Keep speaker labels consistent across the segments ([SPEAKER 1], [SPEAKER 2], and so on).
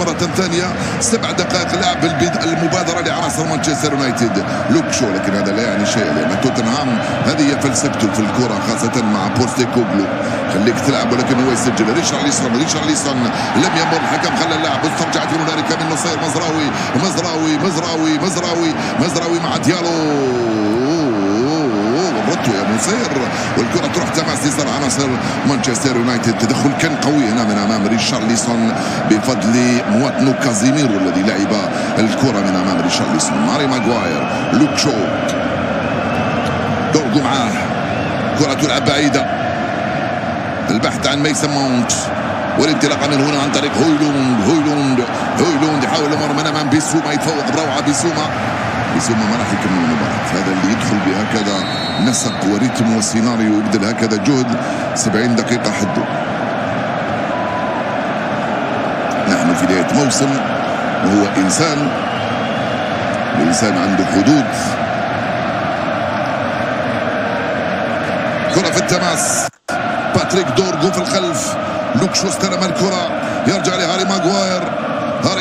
[SPEAKER 1] مرة ثانية. 7 دقائق لعب المبادرة لعناصر مانشستر يونايتد. لوك شو، لكن هذا لا يعني شيء لأن توتنهام هذه هي فلسفته في الكرة خاصة مع بوستيكوغلو، خليك تلعب ولكن هو يسجل. ريشارليسون لم يمر، الحكم خلى اللاعب، واسترجعت من هنالك من نصير مزراوي مع ديالو. ردوا يا نصير، والكرة تروح تماس يسار عناصر مانشستر يونايتد. تدخل كان قوي هنا من امام ريشارليسون بفضل مواتنو كازيميرو الذي لعب الكرة من امام ريشارليسون. هاري ماغواير، لوك شو، دورجو معاه، كرة تلعب بعيدة، البحث عن ميسن ماونت والانطلاقة من هنا عن طريق هويلوند يحاول الامر من امام بيسوما، يتفوق بروعة بيسوما ما راح يكمل المباراة. هذا اللي يدخل بهكذا نسق وريتم وسيناريو يبذل هكذا جهد 70 دقيقة حده. نحن في بداية موسم وهو إنسان، الإنسان عنده حدود. كرة في التماس، باتريك دورجو في الخلف، لوك شو استلم الكرة، يرجع لهاري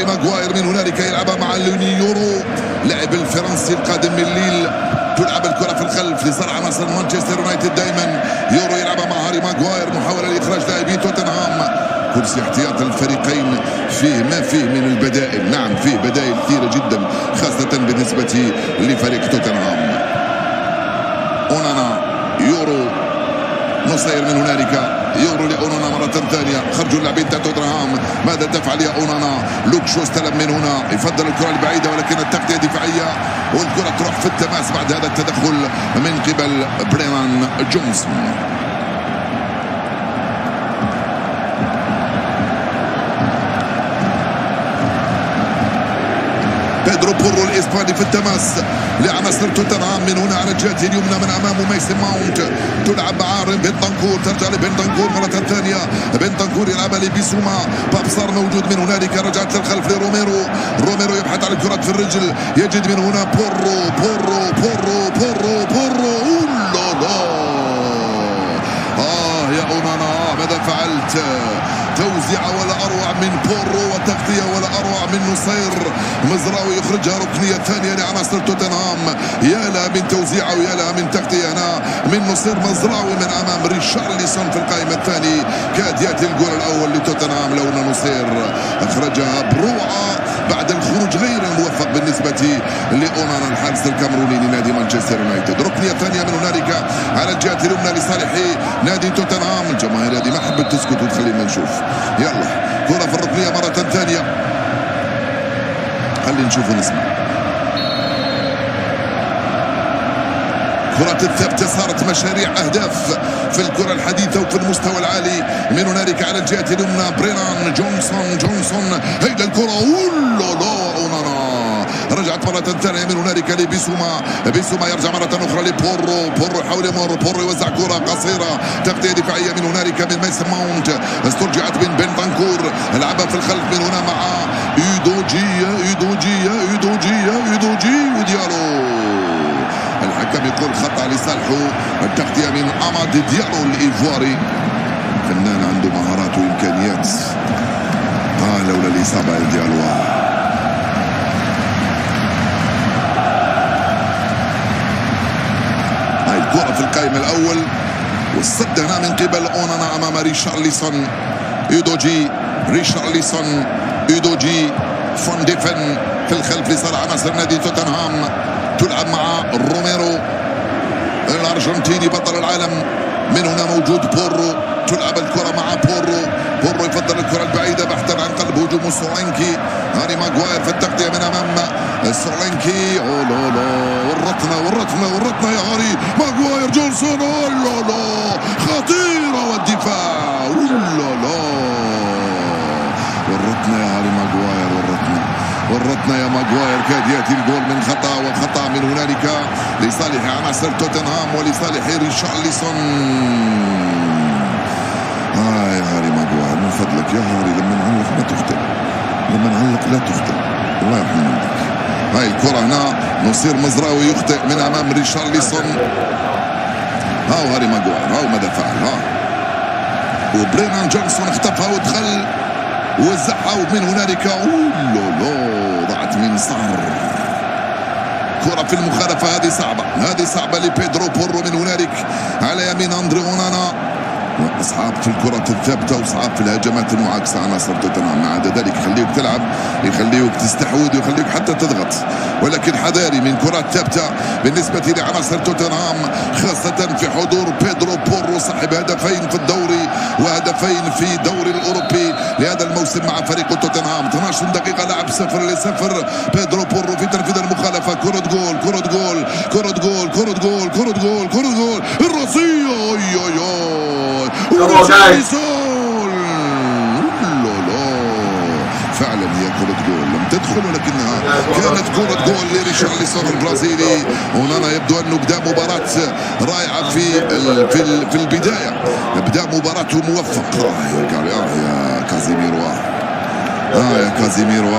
[SPEAKER 1] ماغواير من هنالك يلعبها مع لونيورو، لاعب الفرنسي القادم من ليل. تلعب الكرة في الخلف لصالح عناصر مانشستر يونايتد دائما. يورو يلعبها مع هاري ماغواير، محاولة لإخراج لاعبي توتنهام. كرسي احتياط الفريقين فيه ما فيه من البدائل، نعم فيه بدائل كثيرة جدا خاصة بالنسبة لفريق توتنهام. أونانا، يورو، نصير من هنالك، يورو لأونانا مرة ثانية، خرجوا اللاعبين تاع توتنهام. ماذا تفعل يا أونانا؟ لوك شو استلم من هنا، يفضل الكرة البعيدة ولكن التغطية دفاعية، والكرة تروح في التماس بعد هذا التدخل من قبل برينان جونسون. بيدرو بورو الاسباني في التماس لعناصر توتنهام من هنا على الجهه اليمنى، من امامه ميسن ماونت، تلعب مع بنتنكور، ترجع لبنتنكور مره ثانيه، بنتنكور يلعبها لبيسوما، بابصار موجود من هنالك، رجعت للخلف لروميرو يبحث عن الكرات في الرجل، يجد من هنا بورو يا أونانا ماذا فعلت؟ توزيعة ولا أروع من بورو، وتغطية ولا أروع من نصير. مزراوي يخرجها ركنية ثانية لعناصر توتنهام. يا لها من توزيعة ويا لها من تغطية هنا من نصير. مزراوي من أمام ريشارليسون في القائمة الثاني. كاد يأتي الجول الأول لتوتنهام لولا نصير أخرجها بروعة بعد الخروج غير الموفق بالنسبة لأونانا الحارس الكامروني لنادي مانشستر يونايتد. ركنية ثانية من هنالك على الجهة اليمنى لصالح نادي توتنهام. الجماهير هذه ما حبت تسكت وتخلينا نشوف. يلا كرة في الركنية مرة ثانية، خلينا نشوف ونسمع. كرة الثابتة صارت مشاريع أهداف في الكرة الحديثة وفي المستوى العالي. من هنالك على الجهة اليمنى برينان جونسون هيدا الكرة أونانا، رجعت مرة ثانية من هنالك لبيسوما يرجع مرة أخرى لبورو يحاول يمر، بورو يوزع كرة قصيرة، تغطية دفاعية من هنالك من ميسن ماونت، استرجعت من بنتنكور، لعبها في الخلف من هنا مع يودوجي وديالو. الحكم يقول خطأ لصالحه، التغطية من أماد ديالو الإيفواري، فنان عنده مهارات وإمكانيات. لولا الإصابة ديالو. هاي الكرة في القائمة الأول، والصد هنا من قبل أونانا أمام ريشارليسون. يودوجي فون ديفن في الخلف لصالح عناصر نادي توتنهام. تلعب مع روميرو الأرجنتيني بطل العالم. من هنا موجود بورو، تلعب الكرة مع بورو يفضل الكرة البعيدة بحثا عن قلب هجوم سولينكي. هاري ماغواير في التغطية من أمام سولينكي. ورطنا يا هاري ماغواير. جونسون خطيرة، والدفاع ورطنا يا هاري ماغواير، ورطنا يا ماغواير. كاد ياتي الجول من خطأ من هنالك لصالح عناصر توتنهام ولصالح ريشارليسون. يا هاري ماغواير من فضلك يا هاري، لما نعلق لا تخطئ، الله يرحمك. هاي الكرة هنا نصير مزراوي يخطئ من امام ريشارليسون. هاري ماغواير ماذا فعل. وبرينان جونسون اختفى ودخل وزعها ومن هنالك ضاعت من صار. كرة في المخالفة، هذه صعبة لبيدرو بورو. من هنالك على يمين أندري أونانا، صعب في الكرة الثابتة وصعب في الهجمات المعاكسة عناصر توتنهام. مع ذلك يخليك تلعب، يخليك تستحوذ، ويخليك حتى تضغط، ولكن حذاري من كرات ثابتة بالنسبة لعناصر توتنهام، خاصة في حضور بيدرو بورو صاحب هدفين في الدوري وهدفين في الدوري الأوروبي لهذا الموسم مع فريق توتنهام. 12 دقيقة لعب 0-0. بيدرو بورو في تنفيذ المخالفة. كرة جول، كرة جول، كرة جول، كرة جول، كرة جول، كرة جول، الرأسية وريتشارلسون. فعلا هي كرة جول لم تدخل، ولكنها كانت كرة جول لريتشارلسون البرازيلي. ونانا يبدو انه بدا مباراة رائعة في البداية، بدا مباراته موفق. يا كازيميرو، يا كازيميرو.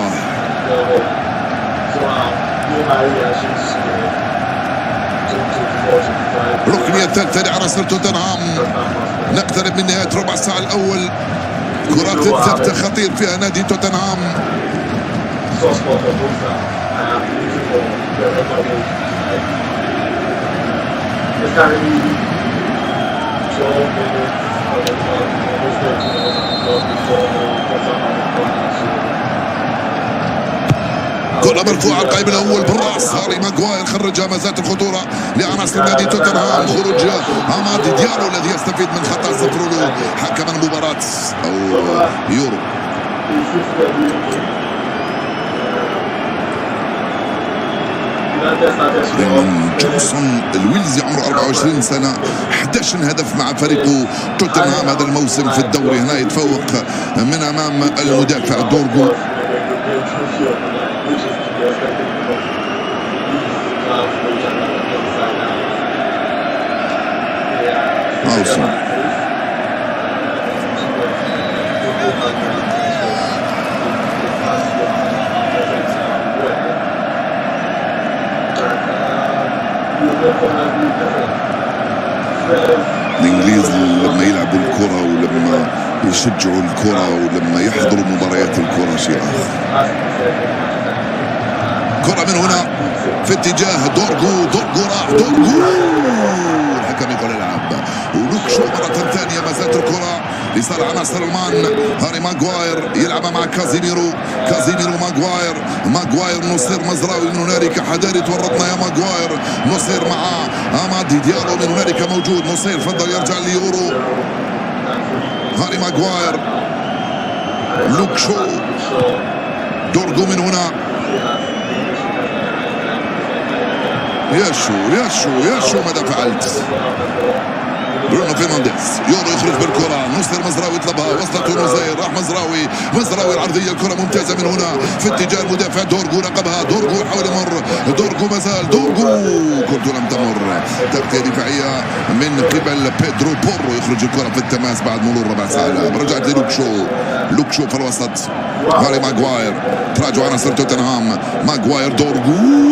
[SPEAKER 1] ركنية الثالثة لعناصر توتنهام. نقترب من نهاية ربع الساعة الأول. كرات الثابتة خطير فيها نادي توتنهام. كرة مرفوعة على القائم الأول بالراس. هاري ماغواير خرجها، ما زالت الخطورة لعناصر نادي توتنهام. خروج أماد ديالو الذي يستفيد من خطأ زفرولو حكم المباراة أو يورو. جونسون الويلزي عمره 24 سنة، 11 هدف مع فريقه توتنهام هذا الموسم في الدوري. هنا يتفوق من أمام المدافع دورغو. الإنجليز لما يلعبوا الكرة ولما يشجعوا الكرة ولما يحضروا مباريات الكرة شيء آخر. كرة من هنا في اتجاه دورغو راح دورغو، الحكم يقول العب. ولوكشو مرة ثانية، ما زالت الكرة لصالح عناصر المان. هاري ماغواير يلعب مع كازيميرو ماغواير نصير مزراوي. من هنالك حذاري تورطنا يا ماغواير. نصير مع أمادي ديالو، من هنالك موجود نصير، فضل يرجع ليورو. هاري ماغواير، لوكشو، دورغو من هنا. يشو ماذا فعلت؟ برونو فرنانديز. يورو يخرج بالكرة، نصير مزراوي يطلبها، وصلته نصير، راح مزراوي العرضية. الكرة ممتازة من هنا في اتجاه المدافع دورغو، رقبها دورغو، يحاول يمر دورغو، مازال دورغو، كرة لم تمر. تغطية دفاعية من قبل بيدرو بورو، يخرج الكرة في التماس بعد مرور ربع ساعة. رجعت لوكشو في الوسط. هاري ماغواير، تراجع عناصر توتنهام. ماغواير دورغو،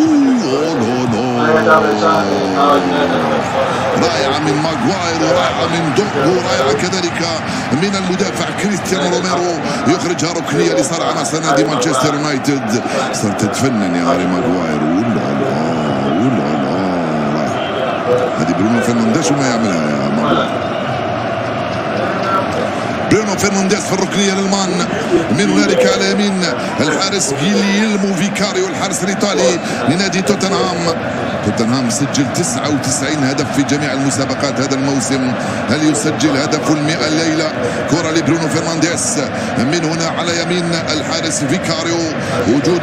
[SPEAKER 1] رائعة من ماغواير ورائعة من دورغو، رائعة كذلك من المدافع كريستيانو روميرو. يخرجها ركنية لصالح عناصر نادي مانشستر يونايتد. صرت تتفنن يا هاري ماغواير. هذه برونو فرنانديز وما يعملها يا ماغواير. برونو فرنانديز في الركنية للمان. من هنالك على يمين الحارس جيليلمو فيكاريو، الحارس الإيطالي لنادي توتنهام سجل 99 هدف في جميع المسابقات هذا الموسم. هل يسجل هدف 100 الليلة؟ كرة لبرونو فرنانديز. من هنا على يمين الحارس فيكاريو، وجود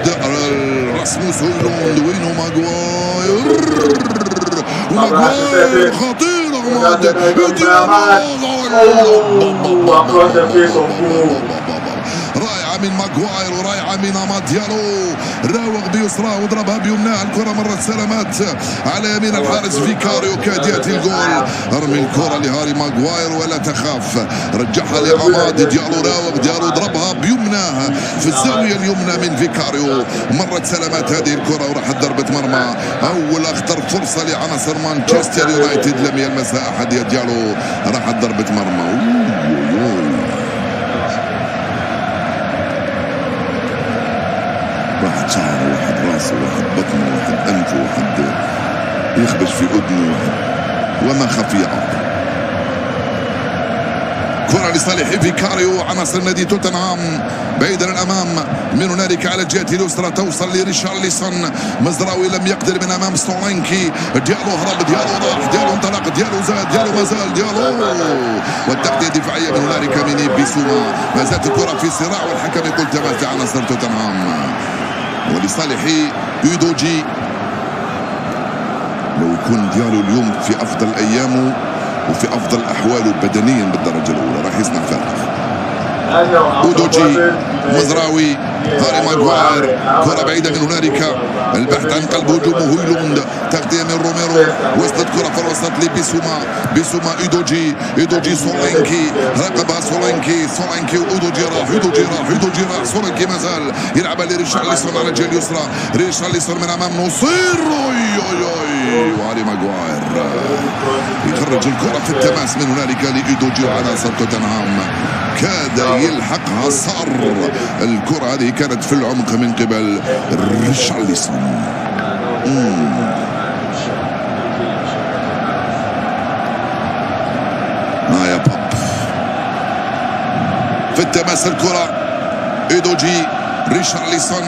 [SPEAKER 1] راسموس هويلوند. وينو ماغواير خطيرة. رائعة من ماغواير ورائعة من أماد ديالو. راوغ بيسرى وضربها بيمناه. الكرة مرت سلامات على يمين الحارس فيكاريو، كاد يأتي الجول. ارمي الكرة لهاري ماغواير ولا تخاف، رجعها لأماد ديالو. راوغ ديالو ضربها بيمناه في الزاوية اليمنى من فيكاريو. مرت سلامات هذه الكرة وراحت ضربة مرمى. أول أخطر فرصة لعناصر مانشستر يونايتد لم يلمسها أحد يا ديالو، راحت ضربة مرمى. واحد شعره، واحد راسه، واحد بطنه، واحد انفه، واحد يخبش في اذنه، وما خفي ارضه. كرة لصالح فيكاريو عناصر نادي توتنهام بعيدا الامام، من هنالك على الجهه اليسرى توصل لريشارليسون. مزراوي لم يقدر من امام سولينكي. ديالو هرب، ديالو راح، ديالو انطلق، ديالو زاد، ديالو ما زال، ديالو والتغطيه الدفاعيه من هنالك من بيسوما. ما زالت الكره في صراع والحكم يقول تماس لعناصر توتنهام ولصالح اودوجي. لو يكون ديالو اليوم في افضل ايامه وفي افضل احواله بدنيا بالدرجه الاولى راح يصنع فرق. اودوجي، مزراوي، هاري ماغواير، كرة بعيدة من هنالك، البحث عن قلب هجومه هويلوند، تغطية من روميرو، وصلت كرة في الوسط لبيسوما، بيسوما اودوجي، اودوجي سولينكي، راقبها سولينكي، سولينكي واودوجي راح، اودوجي راح، اودوجي راح، سولينكي مازال يلعبها لريشارليسون على الجهة اليسرى، ريشارليسون من امام نصير، وهاري ماغواير يخرج الكرة في التماس من هنالك لاودوجي وعناصر توتنهام. كاد يلحقها صار. الكرة هذه كانت في العمق من قبل ريشارليسون. يا باب في التماس الكرة اودوجي، ريشارليسون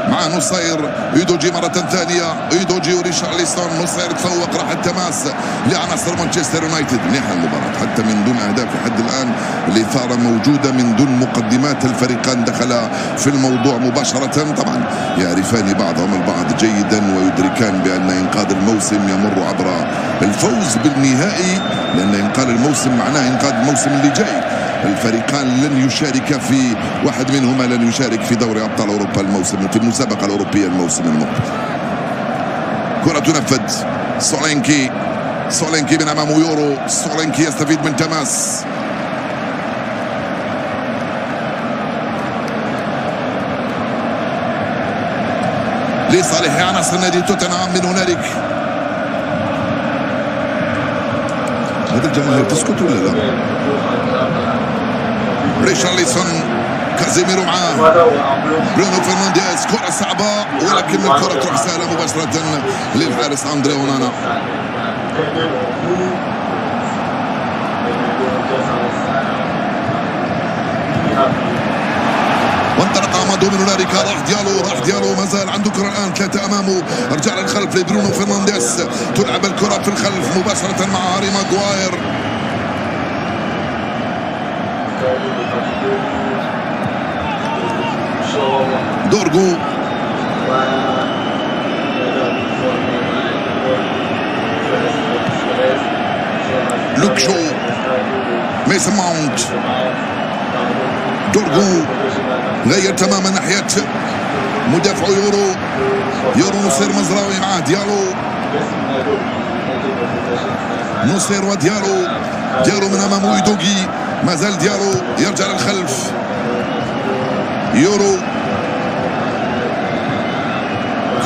[SPEAKER 1] مع نصير، اودوجي مرة ثانية، اودوجي وريشارليسون، نصير تفوق، راح التماس لعناصر مانشستر يونايتد. منيحة المباراة حتى من دون اهداف لحد الان، الاثارة موجودة من دون مقدمات، الفريقان دخلا في الموضوع مباشرة. طبعا يعرفان بعضهم البعض جيدا ويدركان بان انقاذ الموسم يمر عبر الفوز بالنهائي، لان انقاذ الموسم معناه انقاذ الموسم اللي جاي. الفريقان لن يشارك في، واحد منهما لن يشارك في دوري ابطال اوروبا الموسم، في المسابقه الاوروبيه الموسم المقبل. كره تنفذ، سولينكي، سولينكي من امام يورو، سولينكي يستفيد من تماس. لصالح عناصر نادي توتنهام من هنالك. هذا الجماهير تسكت ولا لا؟ ريشارليسون، كازيميرو معاه، برونو فرنانديز، كرة صعبة ولكن الكرة تروح سهلة مباشرة للحارس أندري أونانا. وانطلق امادو من هنالك، راح ديالو، راح ديالو، ما زال عنده كرة الان، ثلاثة امامه، رجع للخلف لبرونو فرنانديز، تلعب الكرة في الخلف مباشرة مع هاري ماغواير. دورغو، لوك شو، ميسون ماونت، دورغو غير تماما ناحية مدافع يورو، يورو نصير مزراوي معاه ديالو، نصير وديالو، ديالو من امامه اودوجي، ما زال ديالو يرجع للخلف، يورو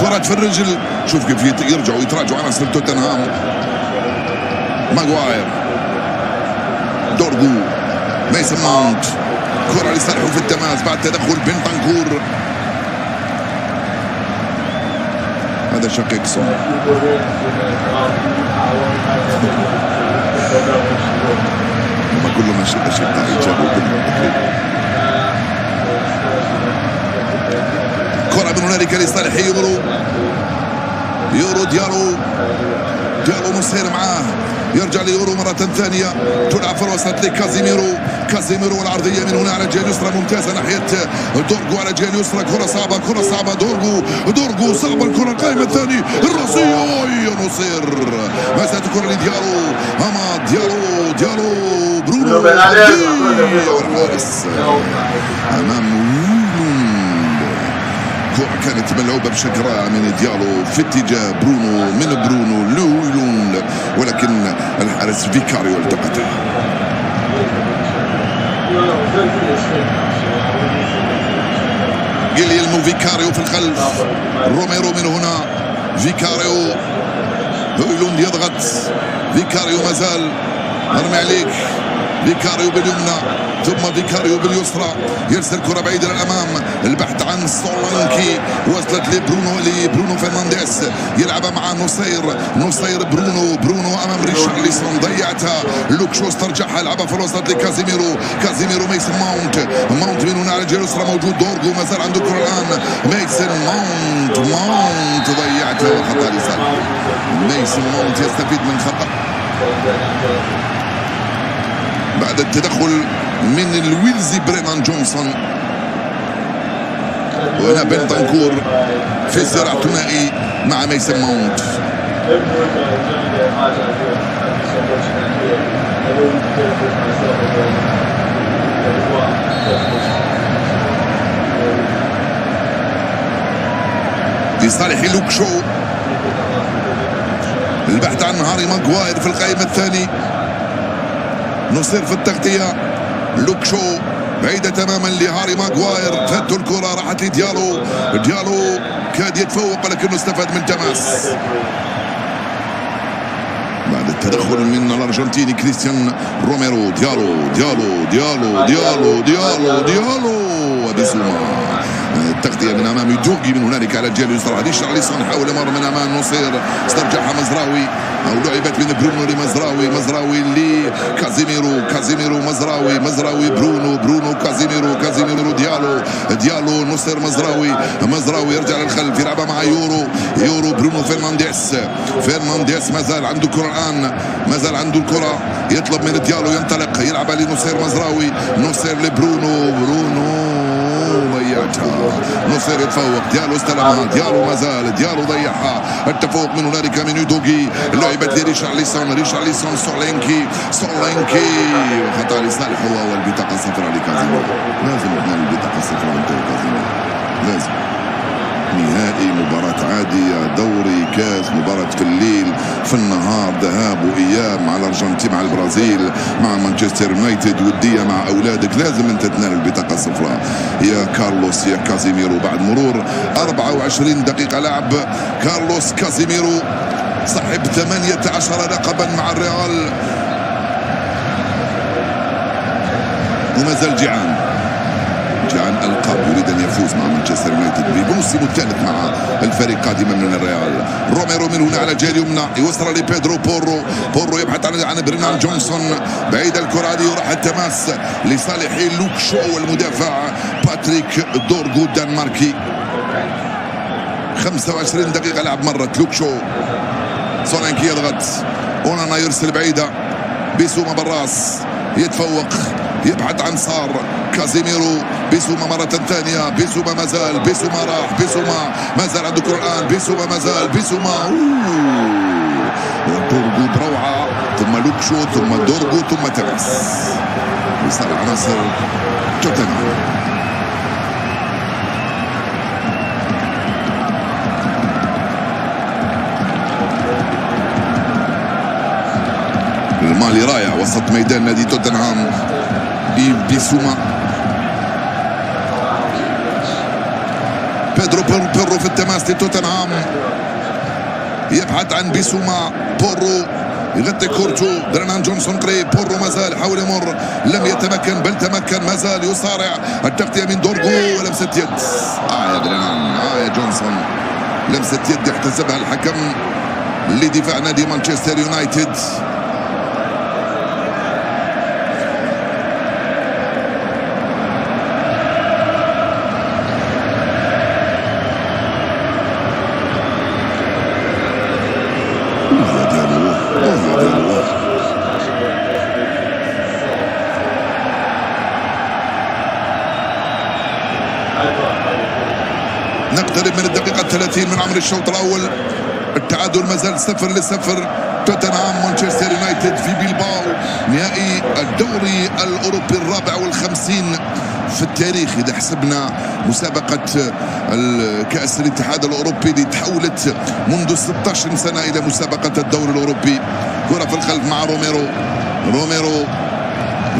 [SPEAKER 1] كرة في الرجل. شوف كيف يرجعوا يتراجعوا عناصر توتنهام. ماغواير، دورغو، ميسون ماونت، كرة لصالحه في التماس بعد تدخل بنتانكور. هذا شقيق سون. هم كلهم أشقاء يجابوا كلهم تقريبا. كرة من هنالك لصالح يورو، يورو ديالو، ديالو نصير معاه، يرجع ليورو مرة ثانية، تلعب في الوسط لكازيميرو، كازيميرو والعرضية من هنا على الجهة اليسرى ممتازة ناحية دورغو على الجهة اليسرى، كرة صعبة، كرة صعبة، دورغو، دورغو صعبة الكرة، القائمة الثاني الرأسية، نصير، ما زالت الكرة لديالو، أما ديالو، ديالو، برونو والحارس أمام كرة كانت ملعوبة بشكل رائع من ديالو في اتجاه برونو، من برونو لويلوند، ولكن الحارس فيكاريو التقطها. جيليلمو فيكاريو في الخلف، روميرو من هنا، فيكاريو، لويلوند يضغط، فيكاريو مازال، ارمي عليك، فيكاريو باليمنى ثم فيكاريو باليسرى، يرسل كرة بعيدة للأمام، البحث عن سولانكي، وصلت لبرونو فرنانديز، يلعبها مع نصير برونو أمام ريشارليسون، ضيعتها لوك شو، استرجعها يلعبها في الوسط لكازيميرو ميسن ماونت من هنا على الجهة اليسرى، موجود دورغو، ما زال عنده الكرة الآن، ميسن ماونت ضيعتها وخطأ لصالح ميسن ماونت، يستفيد من خطأ بعد التدخل من الويلزي برينان جونسون. وهنا بنتنكور في صراع ثنائي مع ميسن ماونت. لصالح لوك شو، البحث عن هاري ماغواير في القائمة الثاني، نصير في التغطية، لوك شو بعيدة تماما لهاري ماغواير، فاتوا الكرة راحت لديالو كاد يتفوق ولكنه استفاد من تماس بعد التدخل من الارجنتيني كريستيان روميرو. ديالو وبسوما، التغطية من امام يدوغي من هنالك على الجهة اليسرى، ريشارليسون حاول مر من امام نصير، استرجعها مزراوي او لعبت من برونو لمزراوي لكازيميرو مزراوي برونو كازيميرو ديالو نصير مزراوي يرجع للخلف، يلعبها مع يورو برونو فرنانديز ما زال عنده الكرة الان، يطلب من ديالو ينطلق، يلعبها لنصير نصير لبرونو ضيعتها، نصير يتفوق، ديالو استلمها، ديالو ضيعها، التفوق من هنالك من يدوغي، لعبت لريشارليسون سولانكي وخطأ لصالح هو والبطاقة الصفراء لكازيميرو. لازم هنا البطاقة الصفراء لكازيميرو، لازم. نهائي، مباراة عادية، دوري، كاس، مباراة في الليل، في النهار، ذهاب وإياب مع الأرجنتين، مع البرازيل، مع مانشستر يونايتد، ودية مع أولادك، لازم أنت تنال البطاقة الصفراء يا كارلوس يا كازيميرو. بعد مرور 24 دقيقة لعب، كارلوس كازيميرو صاحب 18 لقبا مع الريال وما زال جيعان القاب، يريد ان يفوز مع مانشستر يونايتد بموسمه الثالث مع الفريق قادما من الريال. روميرو من هنا على الجهه اليمنى، يوصل لبيدرو بورو يبحث عن برينان جونسون، بعيد الكره هذه وراح التماس لصالح لوك شو المدافع باتريك دورغو الدنماركي. 25 دقيقه لعب مرت، لوك شو، سولانكي يضغط، اونانا يرسل بعيده، بيسوما بالراس يتفوق، يبحث عن صار كازيميرو، بيسوما مرة ثانية، بيسوما ما زال، بيسوما راح، بيسوما ما زال عنده الكرة الآن، بيسوما ما زال، ودورغو بروعة، ثم لوكشو، ثم دورغو، ثم تماس لصالح عناصر توتنهام. المالي رايع وسط ميدان نادي توتنهام، بيسوما، بيدرو بورو في التماس لتوتنهام، يبحث عن بيسوما، بورو يغطي كورتو، برينان جونسون قريب، بورو ما زال يحاول يمر، لم يتمكن، بل تمكن، ما زال يصارع، التغطية من دورغو ولمسة يد. يا برينان، يا جونسون، لمسة يد يحتسبها الحكم لدفاع نادي مانشستر يونايتد. نقترب من الدقيقة 30 من عمر الشوط الأول، التعادل ما زال 0-0، توتنهام مانشستر يونايتد في بيلباو، نهائي الدوري الأوروبي الرابع والخمسين في التاريخ إذا حسبنا مسابقة كأس الاتحاد الأوروبي اللي تحولت منذ 16 سنة إلى مسابقة الدوري الأوروبي. كرة في الخلف مع روميرو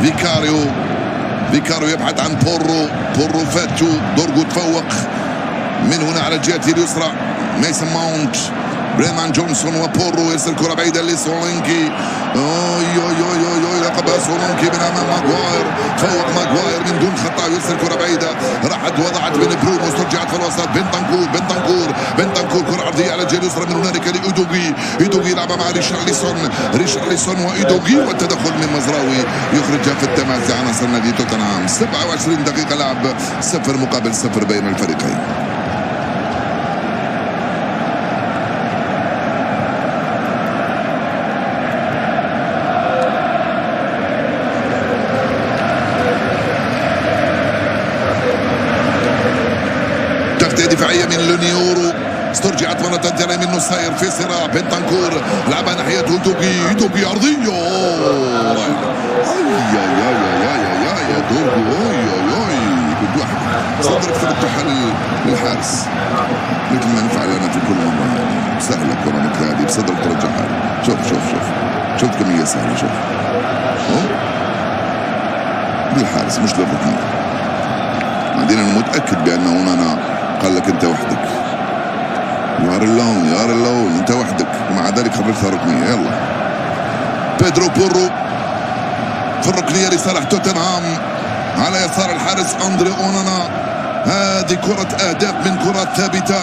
[SPEAKER 1] فيكاريو يبحث عن بورو فاتو، دورغو تفوق من هنا على الجهة اليسرى، ميسن ماونت بريمان جونسون وبورو يرسل كرة بعيدة لسولينكي. لقبها سولينكي من امام ماغواير، فوق ماغواير من دون خطا ويرسل كرة بعيدة، راحت وضعت بين برونو، استرجعت في الوسط بنتنكور كرة عرضية على الجهة اليسرى، من هنالك لإيدوغي، يلعبها مع ريشارليسون وإيدوغي، والتدخل من مزراوي يخرجها في التماس عناصر نادي توتنهام. 27 دقيقة لعب، 0-0 بين الفريقين. دفاعية من لونيورو، استرجعت مرة ثانية من نصير في صراع. بنتنكور لعبها ناحية إيدوغي عرضية. يا دورغو كنت واحد صدر افترضتها للحارس مثل ما نفعل أنا في كل مرة. سهلة كرة مثل هذه بصدر ترجعها. شوف كمية سهلة. شوف للحارس مش للركنية. بعدين أنا متأكد بأنه هنا قال لك انت وحدك، يار اللون انت وحدك، ومع ذلك خرجتها ركنيه. يلا بيدرو بورو في الركنيه لصالح توتنهام على يسار الحارس اندري اونانا. هذه كرة اهداف من كرات ثابته،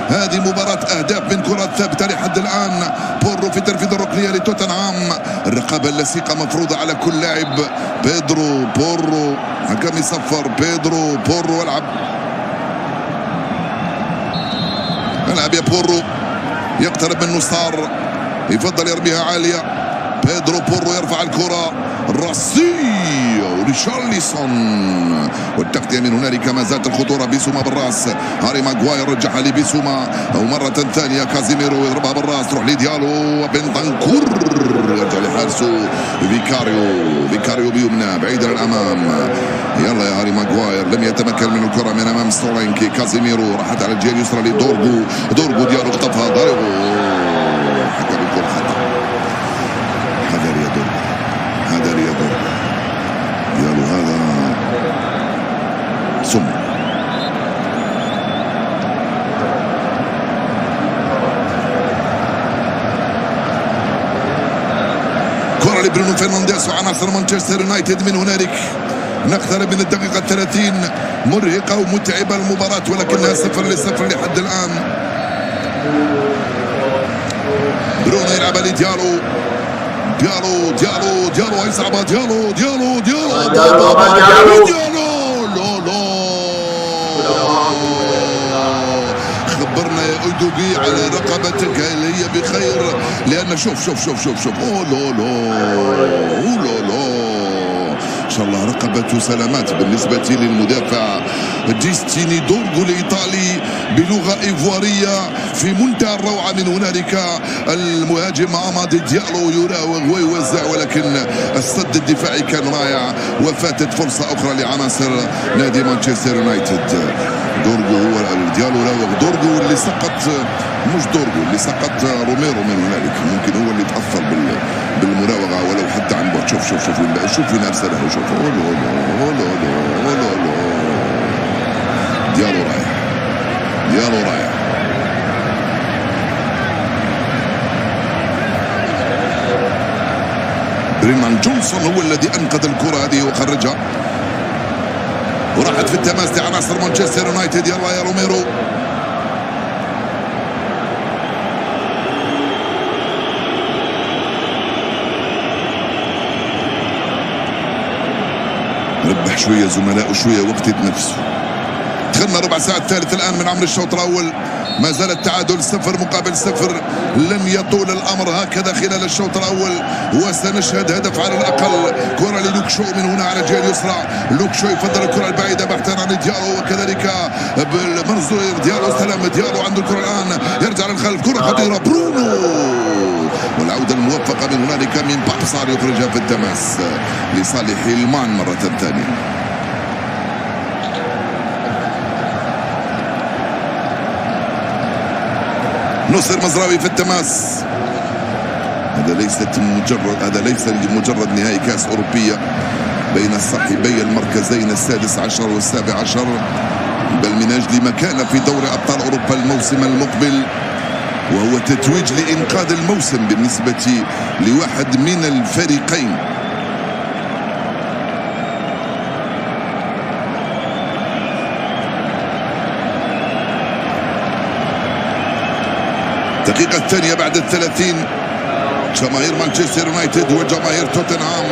[SPEAKER 1] هذه مباراة اهداف من كرات ثابته لحد الان. بورو في تنفيذ الركنيه لتوتنهام، الرقابه اللصيقه مفروضه على كل لاعب. بيدرو بورو، حكم يصفر. بيدرو بورو العب يا بورو، يقترب من نصار، يفضل يرميها عالية. بيدرو بورو يرفع الكرة، راسية وريشارليسون، والتغطية من هنالك. ما زالت الخطورة. بيسوما بالراس، هاري ماغواير رجعها لبيسوما، أو مرة ثانية كازيميرو يضربها بالراس، تروح لديالو وبنتنكور يرجع لحارسه فيكاريو بيمنى بعيدا الأمام. يلا يا هاري ماغواير، لم يتمكن من الكرة من أمام سولينكي. كازيميرو راحت على الجهة اليسرى لدورغو ديالو اخطفها، ضربه حكم الكرة خطأ. حذر يا دورغو ديالو، هذا سم. كرة لبرونو فرنانديز وعناصر مانشستر يونايتد. من هنالك نقترب من الدقيقة 30. مرهقة ومتعبة المباراة، ولكنها 0-0 لحد الآن. برونو يلعبها لديالو، ديالو يصعبها. ديالو خبرنا يا إيدوغي على رقبتك هل هي بخير، لأن شوف إن شاء الله رقبته سلامات بالنسبة للمدافع ديستيني دورغو الإيطالي بلغة إيفوارية في منتهى الروعة. من هنالك المهاجم أمادي ديالو يراوغ ويوزع، ولكن السد الدفاعي كان رائع، وفاتت فرصة أخرى لعناصر نادي مانشستر يونايتد. دورغو هو ديالو راوغ، دورغو اللي سقط، مش دورغو اللي سقط، روميرو من هنالك ممكن هو اللي تأثر بالمراوغة ولو حتى عن بعد. شوف وين أرسله. شوف ديالو رايح. بريمان جونسون هو الذي أنقذ الكرة هذه وخرجها، وراحت في التماس لعناصر مانشستر يونايتد. يلا يا روميرو، ربح شوية زملائه، شوية وقت يتنفسوا. دخلنا ربع ساعة الثالث الآن من عمر الشوط الأول، ما زال التعادل 0-0. لم يطول الأمر هكذا خلال الشوط الأول، وسنشهد هدف على الأقل. كرة للوكشو من هنا على الجهة اليسرى، لوكشو يفضل الكرة البعيدة بحثا عن ديالو، وكذلك بالمنظور ديالو سلام. ديالو عنده الكرة الآن، يرجع للخلف، كرة خطيرة. برونو والعودة الموفقة من هنالك من بابسار يخرجها في التماس لصالح المان مرة ثانية. نصر مزراوي في التماس. هذا ليس مجرد نهائي كأس أوروبية بين صاحبي المركزين السادس عشر والسابع عشر، بل من أجل مكانة في دوري أبطال أوروبا الموسم المقبل. وهو تتويج لإنقاذ الموسم بالنسبة لواحد من الفريقين. الدقيقة الثانية بعد 30. جماهير مانشستر يونايتد وجماهير توتنهام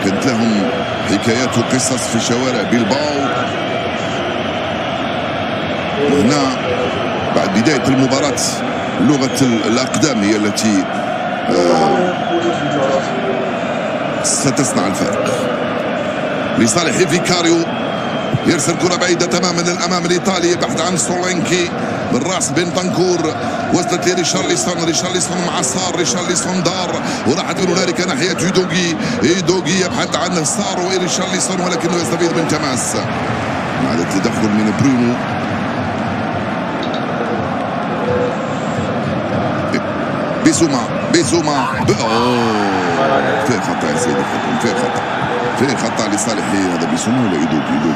[SPEAKER 1] كانت لهم حكايات وقصص في شوارع بيلباو. وهنا بعد بداية المباراة لغة الأقدام هي التي ستصنع الفارق. لصالح فيكاريو، يرسل كرة بعيدة تماما للأمام الإيطالي، بحث عن سولينكي بالراس بنتنكور، وصلت لريشارليسون، ريشارليسون مع سار، ريشارليسون دار وراحت من هنالك ناحية يودوغي، يودوغي يبحث عن سار وريشارليسون ولكنه يستفيد من تماس بعد التدخل من برونو. بيسوما فيه خطأ يا سيدي الحكم، فيه خطأ لصالح هذا بيسوما ولا يودوغي.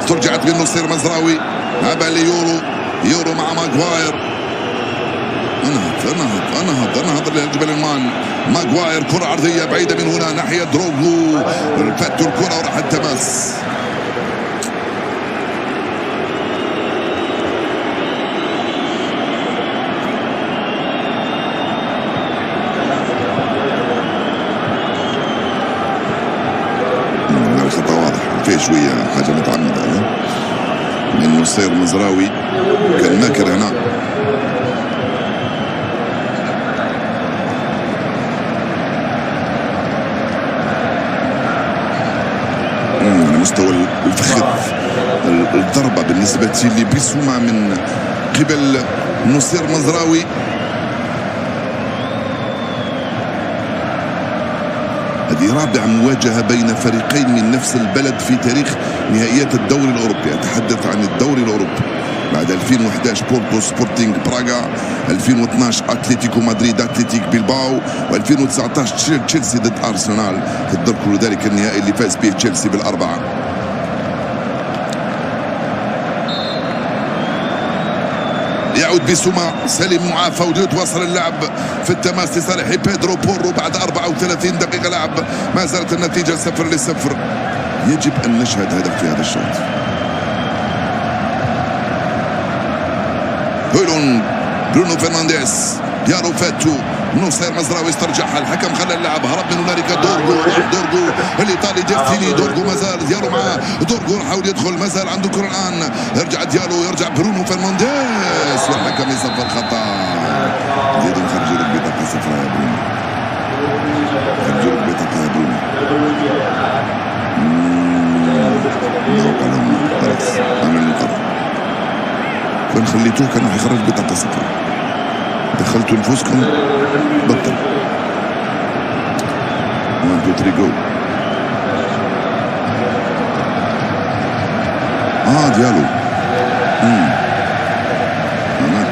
[SPEAKER 1] استرجعت من نصير مزراوي، هذا يورو مع ماغواير، انهض للجبل المان. ماغواير كرة عرضية بعيدة من هنا ناحية دروغو، فاتوا الكرة وراحت تماس. الخطأ واضح، فيه شوية حاجة متعمدة من نصير مزراوي، كان ماكر هنا. مستوى الفخذ، الضربة بالنسبة لبيسوما من قبل نصير مزراوي. هذه رابع مواجهة بين فريقين من نفس البلد في تاريخ نهائيات الدوري الأوروبي. أتحدث عن الدوري الأوروبي بعد 2011 بورتو سبورتينغ براغا، 2012 أتلتيكو مدريد أتلتيك بيلباو، و2019 تشيلسي ضد أرسنال. تذكروا ذلك النهائي اللي فاز به تشيلسي بالأربعة. يعود بيسوما سليم معافى ويتواصل اللعب في التماس لصالح بيدرو بورو بعد 34 دقيقة لعب. ما زالت النتيجة 0-0. يجب أن نشهد هدف في هذا الشوط. هولون، برونو فرنانديز، يارو فاتو، نصير مزراوي استرجعها، الحكم خلى اللعب، هرب من هنالك دورغو الايطالي جاستيني، دورغو مازال ديالو معاه، دورغو حاول يدخل، مازال عنده كرة الان، يرجع ديالو، يرجع برونو فرنانديز والحكم يصفر خطأ. زيدوا خرجوا لك بطاقة صفراء يا برونو، خرجوا لك بطاقة يا برونو. خلاص عمل القرار، كان خليتوه كان راح يخرج بطاقة صفراء، دخلتوا نفوسكم بطل. 1 2 3 جو. ديالو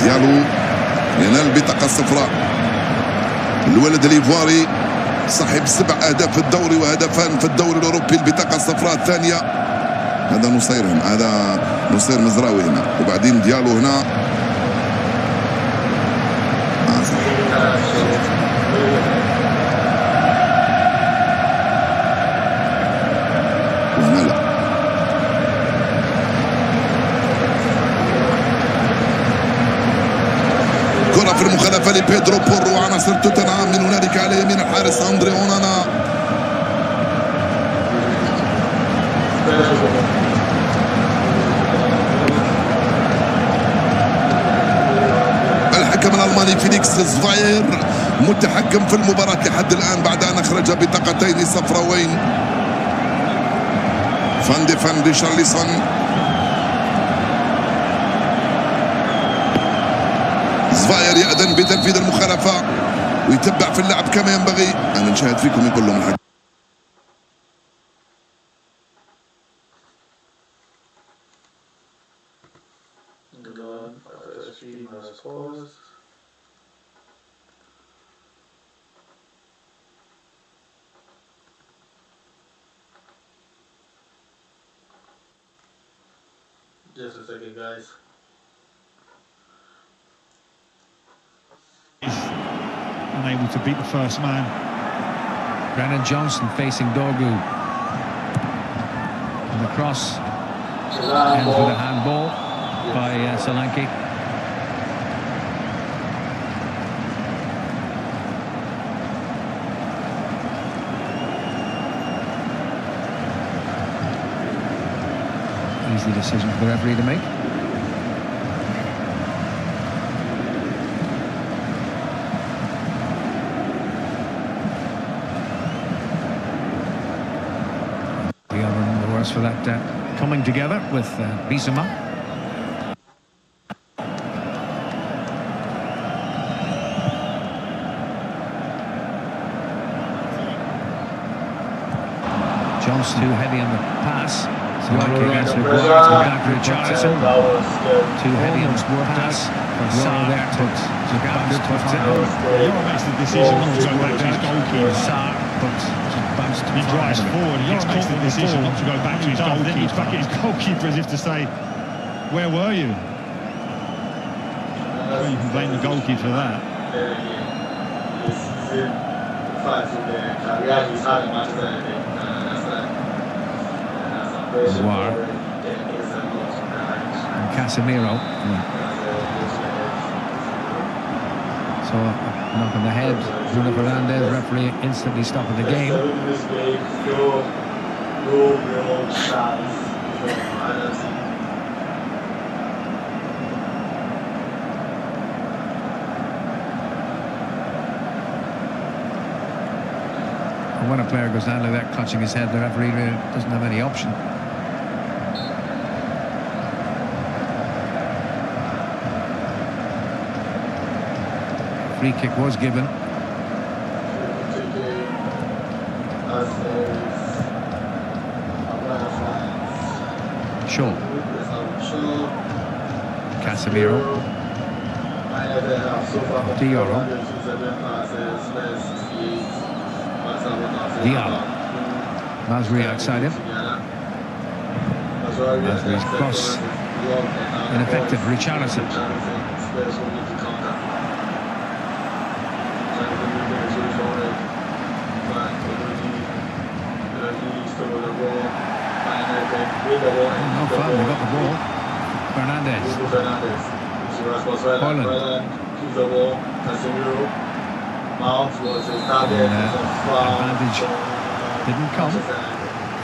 [SPEAKER 1] ديالو ينال البطاقة الصفراء. الولد الإيفواري صاحب 7 أهداف في الدوري وهدفان في الدوري الأوروبي، البطاقة الصفراء الثانية. هذا نصير هنا، هذا نصير مزراوي هنا، وبعدين ديالو هنا. وهنا لا. كرة في المخالفة لبيدرو بورو وعناصر توتنهام، من هنالك على يمين الحارس أندري أونانا. الحكم الألماني فيليكس زفاير متحكم في المباراة لحد الآن بعد أن أخرج بطاقتين صفراوين. فان دي فان ريشارليسون، زفاير يأذن بتنفيذ المخالفة ويتبع في اللعب كما ينبغي. أنا نشاهد فيكم يقول لهم الحكم.
[SPEAKER 2] Just a second, guys. unable to beat the first man.
[SPEAKER 3] Brennan Johnson facing Dorgu. And the cross ends with a handball by Solanke. Easy decision for the referee to make. The other and the worse for that coming together with Bissouma. Jones too heavy on the pass. Solanke against Maguire, back to Richarlison. Too heavy on the pass. Sarr there puts
[SPEAKER 2] Euro makes the decision not to go back to his goalkeeper.
[SPEAKER 3] Sarr, but bounced
[SPEAKER 2] He drives forward. Euro makes the decision not to go back to his goalkeeper. He's back at his goalkeeper as if to say, where were you? Well, you can blame the goalkeeper for that.
[SPEAKER 3] War and Casemiro. So knock on the head. Bruno Fernandes, referee instantly stopping the game. And when a player goes down like that, clutching his head, the referee really doesn't have any option. Free kick was given. Shaw. Casemiro. Diallo. Diallo. Masri outside him. Masri's cross. Ineffective. Richarlison. No fun, they got the ball. Fernandes. Haaland. Advantage didn't come.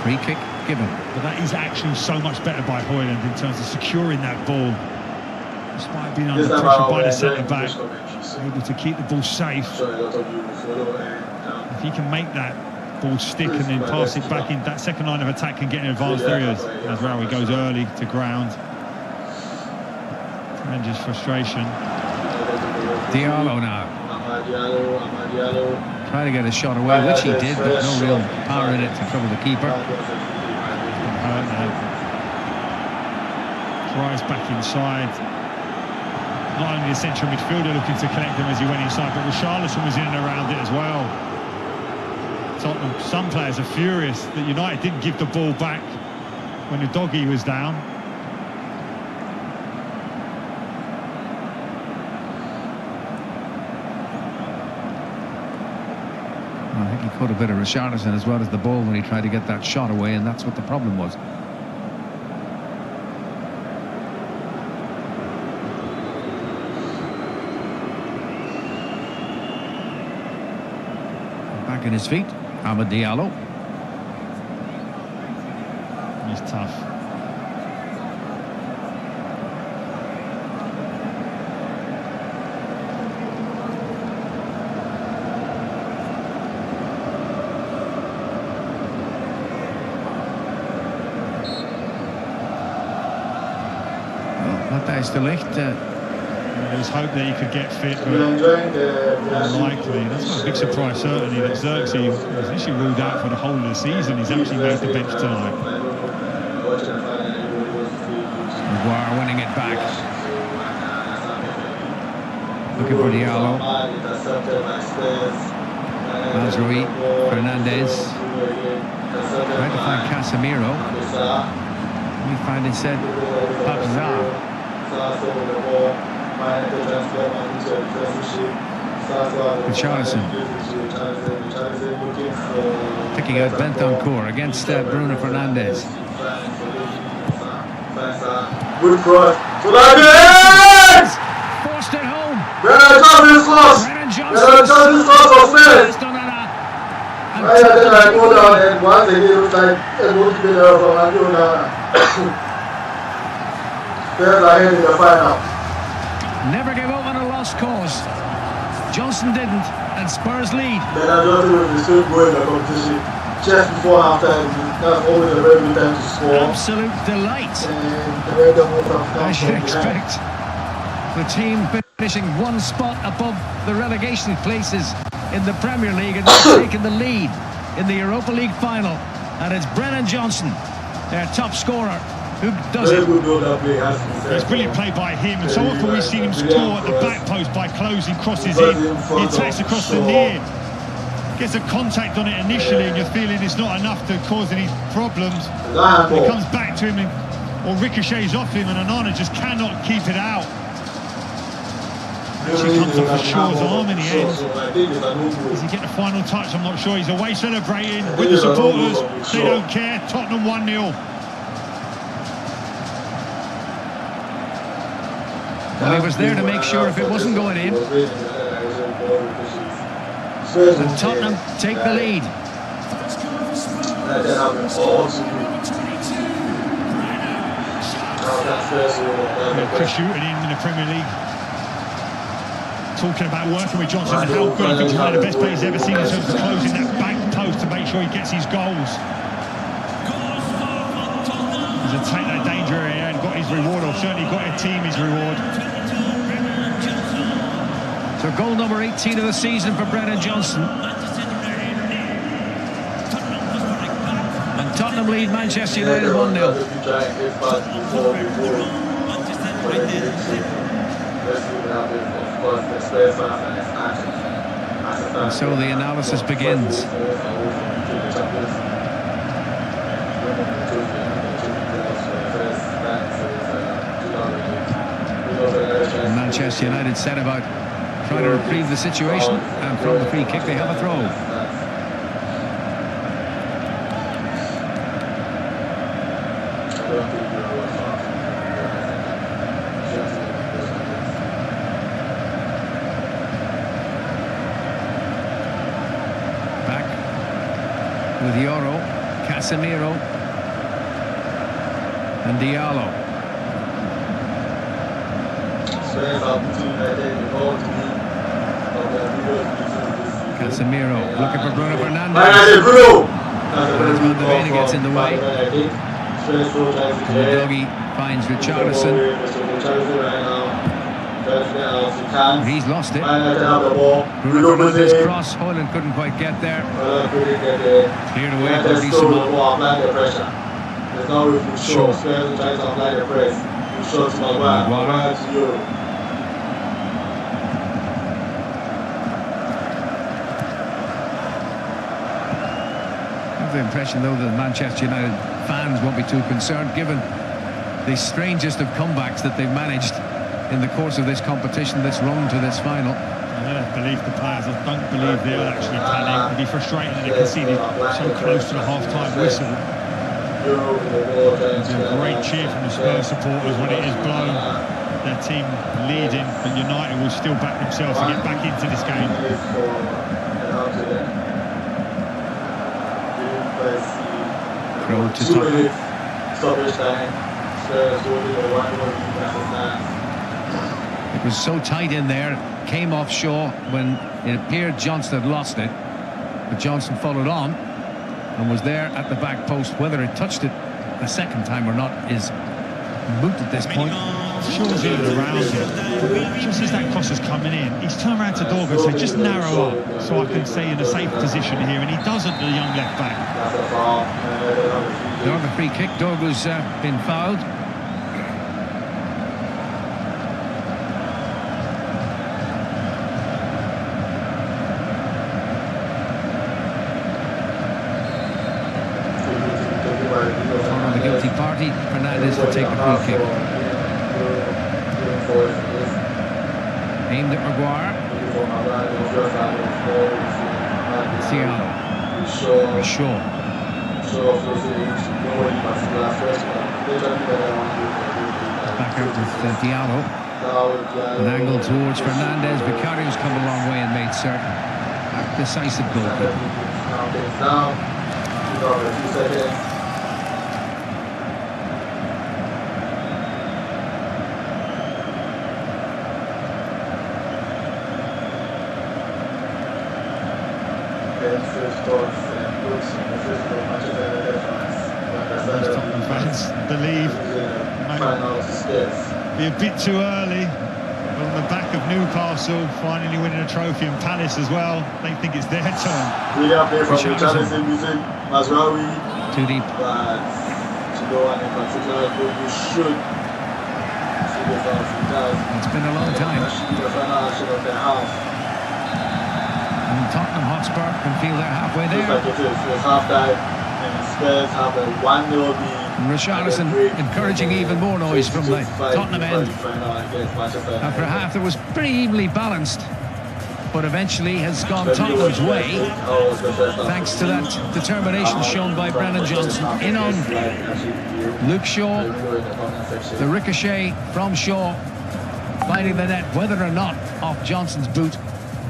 [SPEAKER 3] Free kick given.
[SPEAKER 2] But that is actually so much better by Haaland in terms of securing that ball. Despite being under pressure by the centre-back, able to keep the ball safe. If he can make that ball stick and then pass it back in, that second line of attack can get in advanced areas. As Rawi goes early to ground. Tremendous frustration.
[SPEAKER 3] Diallo now. Trying to get a shot away, which he did, but no real power in it to cover the keeper.
[SPEAKER 2] Hurt now. Drives back inside. Not only the central midfielder looking to connect them as he went inside, but Richarlison was in and around it as well. Tottenham, some players are furious that United didn't give the ball back when the doggy was down.
[SPEAKER 3] I think he caught a bit of Richarlison as well as the ball when he tried to get that shot away, and that's what the problem was. Back in his feet, Amad Diallo.
[SPEAKER 2] He's tough.
[SPEAKER 3] Matthijs de Ligt.
[SPEAKER 2] There was hope that he could get fit, but unlikely. That's not a big surprise, certainly, that Xerxes was initially ruled out for the whole of the season. He's actually made the bench tonight.
[SPEAKER 3] Maguire winning it back. Looking for Diallo. Masri, Fernandes. Trying to find Casemiro. We find instead Pabzar. Richarlison. Picking out Bentancur against Bruno Fernandes.
[SPEAKER 4] Good cross.
[SPEAKER 3] Forced it home.
[SPEAKER 4] Brennan Johnson was made. I go down and once again it looks like a motivator from Antonio. Spurs are ahead in the final.
[SPEAKER 3] Never gave up on a lost cause. Johnson didn't, and Spurs lead.
[SPEAKER 4] Brennan Johnson will be still going in the competition. Just before halftime, that's always a very good time to score.
[SPEAKER 3] Absolute delight.
[SPEAKER 4] And
[SPEAKER 3] As you expect. The team finishing one spot above the relegation places in the Premier League and now taking the lead in the Europa League final. And it's Brennan Johnson, their top scorer, who does it.
[SPEAKER 2] It's brilliant play by him, and so often we've seen him score at the back post by closing crosses in. He attacks across the near, gets a contact on it initially, and you're feeling it's not enough to cause any problems. It comes back to him or ricochets off him, and Onana just cannot keep it out. Actually comes off for Shaw's arm in the end. Does he get the final touch? I'm not sure. He's away celebrating with the supporters. They don't care. Tottenham 1-0.
[SPEAKER 3] Well, he was there to make sure if it wasn't going in. And Tottenham take the lead.
[SPEAKER 2] Chris Hughton in the Premier League. Talking about working with Johnson and how good I think he's one of the best players he's ever seen in terms of closing that back post to make sure he gets his goals. He's attacked that danger area and got his reward, or certainly got a team his reward.
[SPEAKER 3] So goal number 18 of the season for Brennan Johnson. And Tottenham lead Manchester United 1-0. And so the analysis begins. And Manchester United set about trying to reprieve the situation, and from the free kick they have a throw. With Yoro, Casemiro and Diallo. Casemiro looking for Bruno Fernandes. Van de Ven gets in the way. Doggy finds Richarlison. He's lost it. Bruno Fernandes cross. Højlund couldn't quite get there. Cleared away by Bissouma. Maguire. I have the impression, though, that Manchester United fans won't be too concerned, given the strangest of comebacks that they've managed in the course of this competition, this run to this final.
[SPEAKER 2] I don't believe the players. I don't believe they'll actually panic. It'd be frustrating that they conceded so close to the half-time whistle. There's a great cheer from the Spurs supporters when it is blown. Their team leading, but United will still back themselves to get back into this game.
[SPEAKER 3] Throw to Tottenham. It was so tight in there, came off Shaw when it appeared Johnson had lost it, but Johnson followed on and was there at the back post. Whether it touched it a second time or not is moot at this point.
[SPEAKER 2] Shaw's in and around him. Just as that cross is coming in, he's turned around to Dorgu and said, just narrow up so I can stay in a safe position here, and he doesn't, the young left back.
[SPEAKER 3] They're on the free kick. Dorgu's been fouled. On the guilty party, Fernandes to take the free kick. Aimed at Maguire. Thiago. Shaw. Back out with Diallo. An angle towards Fernandez. Vicario's come a long way and made certain. A decisive goalkeeper.
[SPEAKER 2] Most Tottenham fans believe it might be a bit too early. But on the back of Newcastle finally winning a trophy and Palace as well, they think it's their turn.
[SPEAKER 3] Too deep. It's been a long time. And Tottenham Hotspur can feel they're halfway there.
[SPEAKER 4] It's half time, and Spurs have a 1-0 lead.
[SPEAKER 3] Richarlison encouraging even more noise from the Tottenham end. After a half that was pretty evenly balanced, but eventually has gone Tottenham's way, thanks to that determination shown by Brennan Johnson. In on Luke Shaw, the ricochet from Shaw, finding the net, whether or not off Johnson's boot.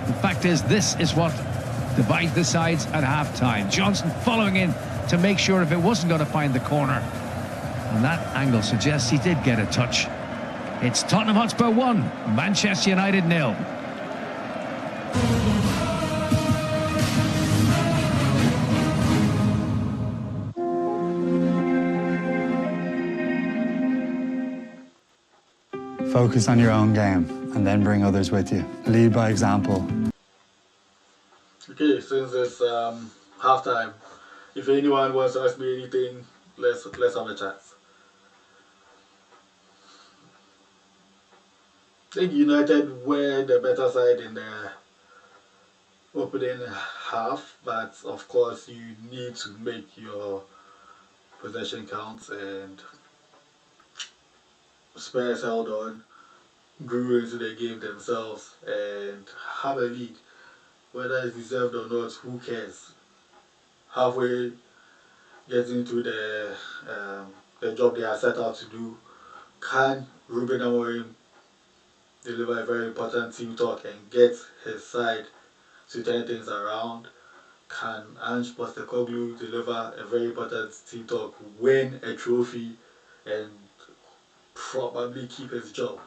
[SPEAKER 3] The fact is, this is what divides the sides at half-time. Johnson following in to make sure if it wasn't going to find the corner. And that angle suggests he did get a touch. It's Tottenham Hotspur 1, Manchester United 0.
[SPEAKER 5] Focus on your own game and then bring others with you. Lead by example.
[SPEAKER 4] Okay, since it's halftime, if anyone wants to ask me anything, let's have a chat. I think United were the better side in the opening half, but of course you need to make your possession count, and Spurs held on, grew into the game themselves, and have a lead. Whether it's deserved or not, who cares? Halfway getting to the job they are set out to do, can Ruben Amorim deliver a very important team talk and get his side to turn things around? Can Ange Postecoglou deliver a very important team talk, win a trophy, and probably keep his job?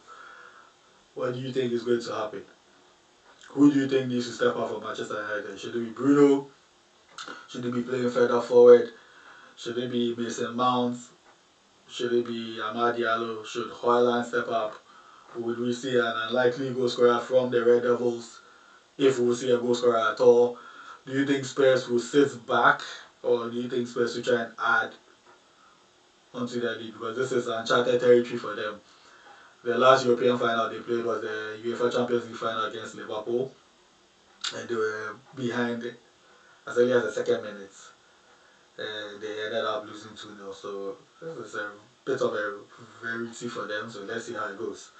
[SPEAKER 4] What do you think is going to happen? Who do you think needs to step up for Manchester United? Should it be Bruno? Should it be playing further forward? Should it be Mason Mount? Should it be Amad Diallo? Should Haaland step up? Would we see an unlikely goal scorer from the Red Devils? If we will see a goal scorer at all? Do you think Spurs will sit back, or do you think Spurs will try and add onto their lead? Because this is uncharted territory for them. The last European final they played was the UEFA Champions League final against Liverpool, and they were behind as early as the second minute. They ended up losing 2-0, so this is a bit of a rarity for them, so let's see how it goes.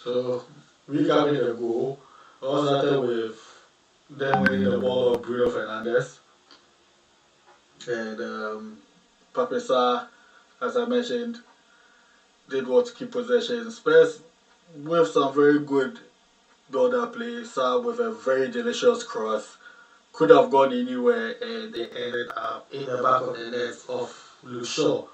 [SPEAKER 4] So, recapping the goal, all started with them winning the ball of Bruno Fernandes. And Pape Sarr, as I mentioned, did what to keep possession. Spurs with some very good build-up play. Sarr with a very delicious cross. Could have gone anywhere, and they ended up in the back of the net of Luke Shaw.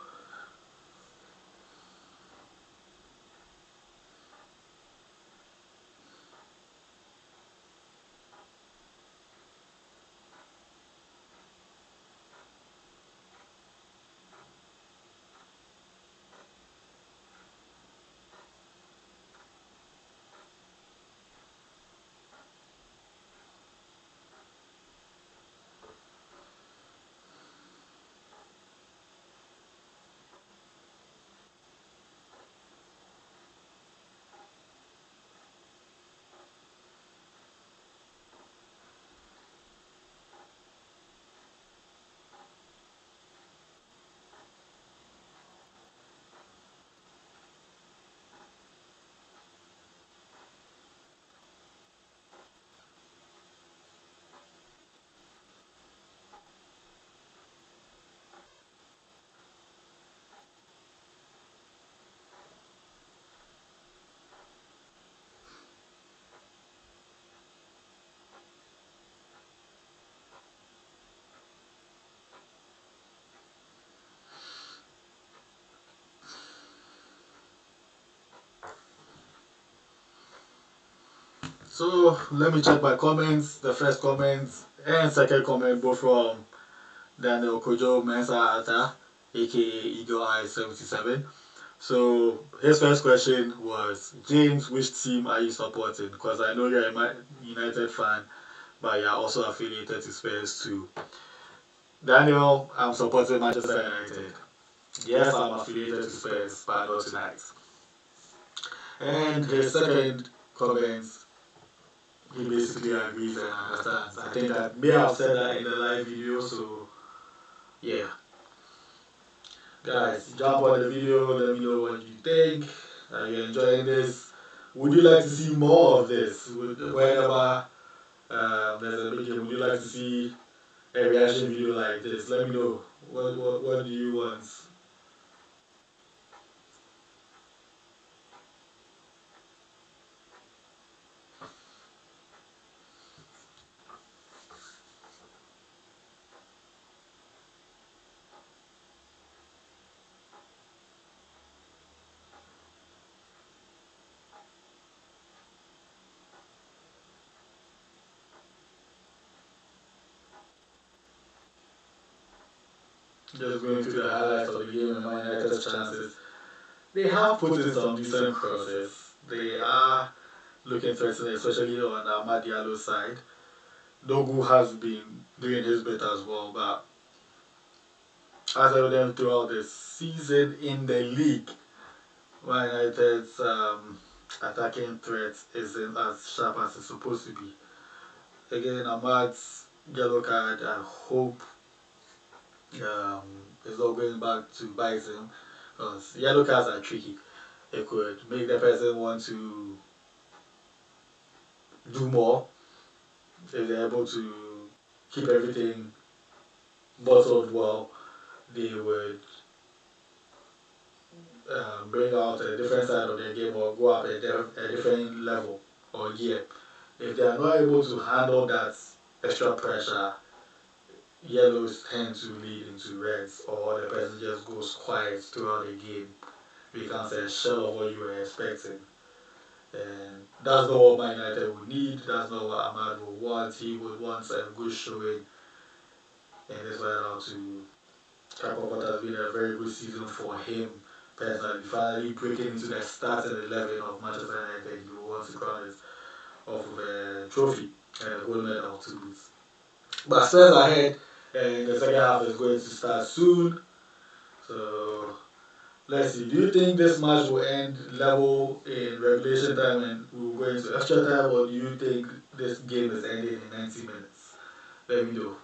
[SPEAKER 4] So let me check my comments. The first comment and second comment both from Daniel Kojo Mensa Ata, aka Eagle Eye 77. So his first question was, James, which team are you supporting? Because I know you're a United fan, but you're also affiliated to Spurs too. Daniel, I'm supporting Manchester United. Yes, I'm affiliated to Spurs, but not tonight. And his second comment, he basically agrees and understands. I think I may have said that in the live video, so yeah. Guys, jump on the video, let me know what you think. Are you enjoying this? Would you like to see more of this? Whenever there's a big game, would you like to see a reaction video like this? Let me know. What do you want? Just going through the highlights of the game and Man United's chances. They have put in some decent crosses. They are looking threatening, especially on Amad Diallo's side. Dogu has been doing his bit as well, but as evident throughout the season in the league, Man United's attacking threat isn't as sharp as it's supposed to be. Again, Amad's yellow card, I hope is not going back to bite him, because yellow cards are tricky. It could make the person want to do more if they're able to keep everything bottled well. They would bring out a different side of their game or go up a different level or gear. If they are not able to handle that extra pressure, yellows tend to lead into reds, or the person just goes quiet throughout the game, becomes a shell of what you were expecting. And that's not what Man United would need, that's not what Ahmad would want. He would want a good showing in this right to cap off what has been a very good season for him personally. Finally breaking into the starting 11 of Manchester United, he wants to crown it off with a trophy and a gold medal to boot. But Spurs ahead, and the second half is going to start soon. So let's see. Do you think this match will end level in regulation time and we'll go into extra time, or do you think this game is ending in 90 minutes? Let me know.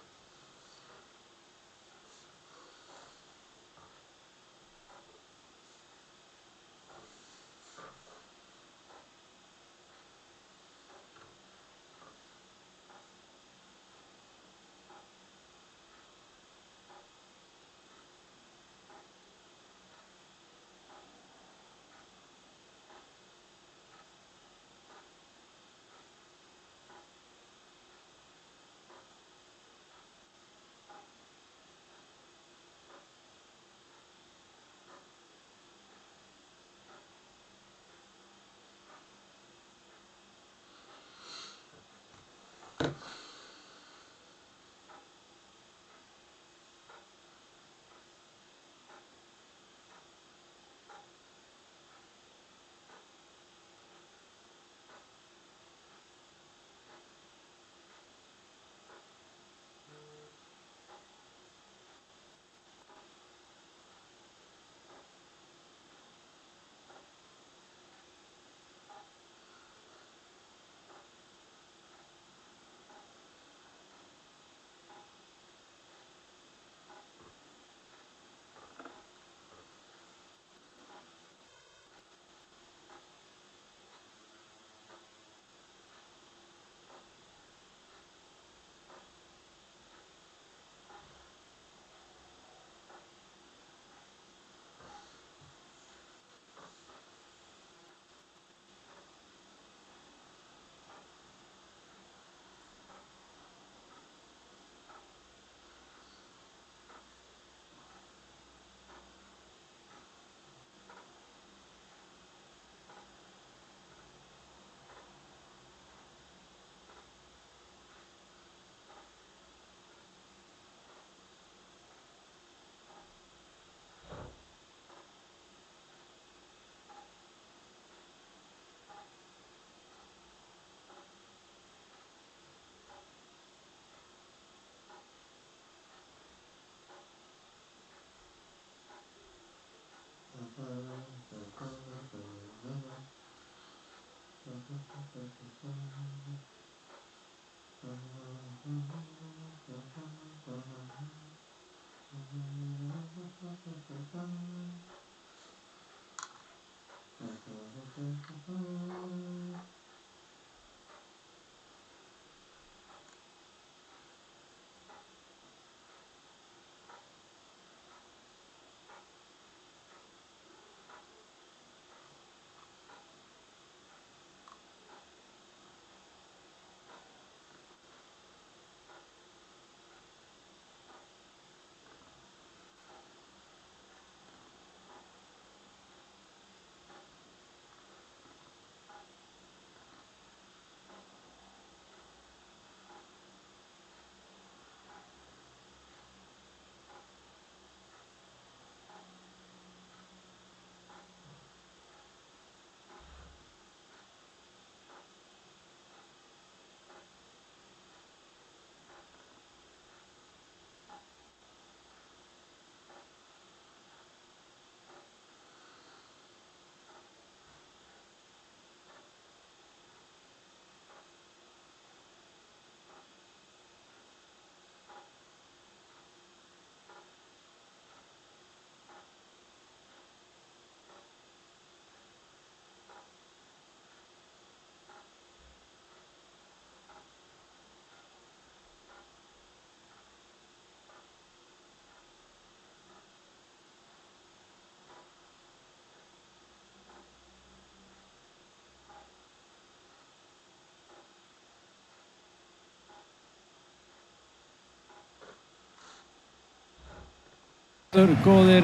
[SPEAKER 3] Góðir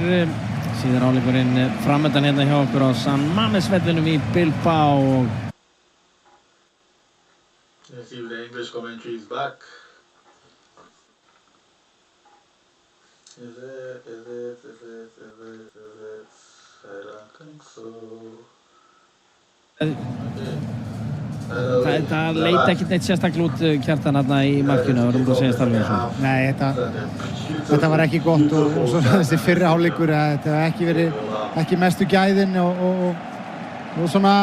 [SPEAKER 3] síðan áleikurinn framöndan hérna hjá okkur á San Mames vellinum í Bilbao.
[SPEAKER 4] Let's see if the English commentary is back. Is it? I don't think so.
[SPEAKER 3] Það leit ekkert neitt sérstaklega út Kjartan hérna í markinu, það var að segja starfið eins og.
[SPEAKER 6] Nei, þetta var ekki gott og svo þessi fyrri hálfleikur, þetta hefði ekki verið ekki mestu gæðin og svona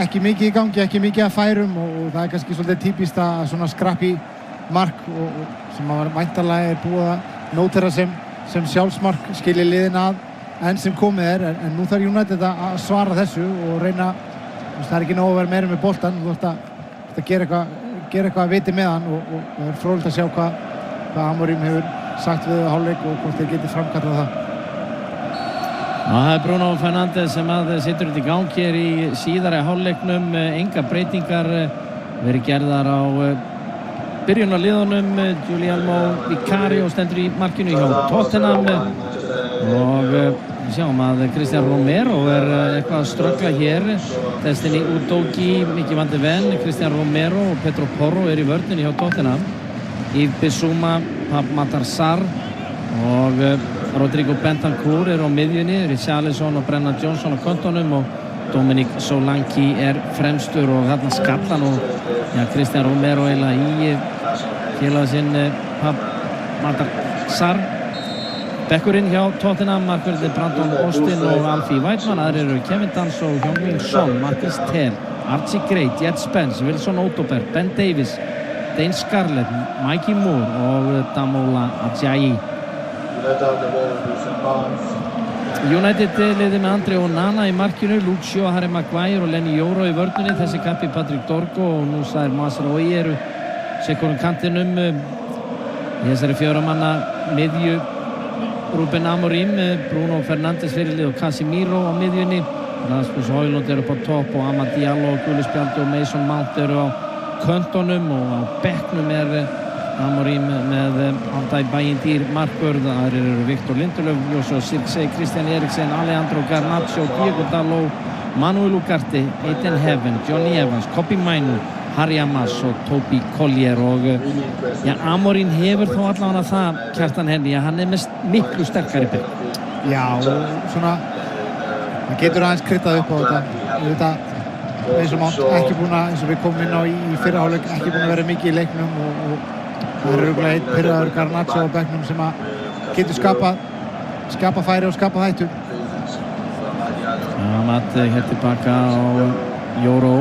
[SPEAKER 6] ekki mikið í gangi, ekki mikið að færum og það er kannski svolítið típist að svona skrappi mark og sem að væntanlega búið að nótera sem sjálfsmark skilja liðin að enn sem komið en nú þarf United að svara þessu og reyna. Það er ekki nóg að vera meira með boltan, þú ert að gera eitthvað að viti með hann og það er fróðilegt að sjá hvað Amorim hefur sagt við hálfleik og hvort þeir geti framkallað það.
[SPEAKER 3] Það er Bruno Fernandes sem situr þetta í gang hér í síðari hálfleiknum, enga breytingar verið gerðar á byrjunarliðunum. Giuliano Vicario stendur í markinu hjá Tottenham og við sjáum að Cristian Romero eitthvað að ströggla hér. Destiny Udogi, Miki van de Ven, Cristian Romero og Pedro Porro í vörninni hjá Tottenham. Yves Bissouma, Pape Matar Sarr og Rodrigo Bentancur á miðjunni, Richarlison og Brennan Johnson á köntunum og Dominic Solanke fremstur og þarna skallan og Cristian Romero eiginlega í félaga sinn Pape Matar Sarr. Bekkurinn hjá Tottenham, markverðir Brandon Austin og Alfie Whiteman, aðrir eru Kevin Danso, Heung-min Son, Marcus Ter, Archie Gray, Jet Spence, Wilson Odobert, Ben Davies, Dane Scarlett, Mikey Moore og Damola Ajayi. United liði með Andre Onana í markinu, Luke Shaw, Harry Maguire og Lenny Yoro í vörninni. Þessi kappi Patrick Dorgo og Nusair Mazraoui eru sikkurum kantinum í þessari fjóramanna miðju. Ruben Amorim, Bruno Fernandes fyrirlið og Casemiro á miðjunni. Rasmus Højlund upp á topp og Amad Diallo og Gulli Spjaldi og Mason Mount eru á köntunum og á bekknum Amorim með Altay Bayindir markvörð. Aðrir eru Viktor Lindelöf, Joshua Zirkzee, Christian Eriksen, Alejandro Garnacho, Diego Dalot, Manuel Ugarte, Aiden Heaven, Johnny Evans, Kobbie Mainoo, Harry Amas og Toby Collier og Amorim hefur þó allavega það, Kjartan Henry, að hann með miklu sterkari bekk.
[SPEAKER 6] Já, og svona það getur aðeins kryddað upp á þetta eins og Mount ekki búin að, eins og við komum inn á í fyrra hálfleik, ekki búin að vera mikið í leiknum og það er örugglega einn pirraður Garnacho á bekknum sem að getur skapa færi og skapa hættu.
[SPEAKER 3] Amat hér tilbaka á Yoro.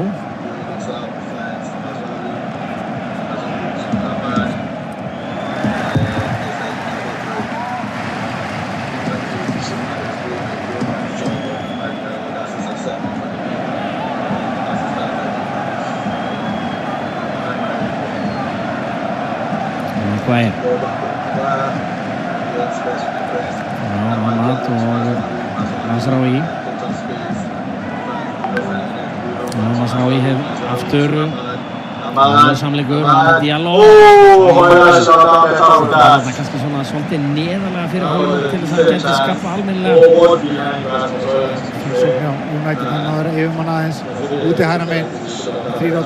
[SPEAKER 3] Maguire. Já, Manat og Mazraoui. Mazraoui hef aftur samleikur, Diallo. Það er kannski svona svolítið neðarlega fyrir Hólund til þess að hann gæti skapa almennilega.
[SPEAKER 6] Já, United hann náður yfirmann aðeins úti hægra megin 3-2 og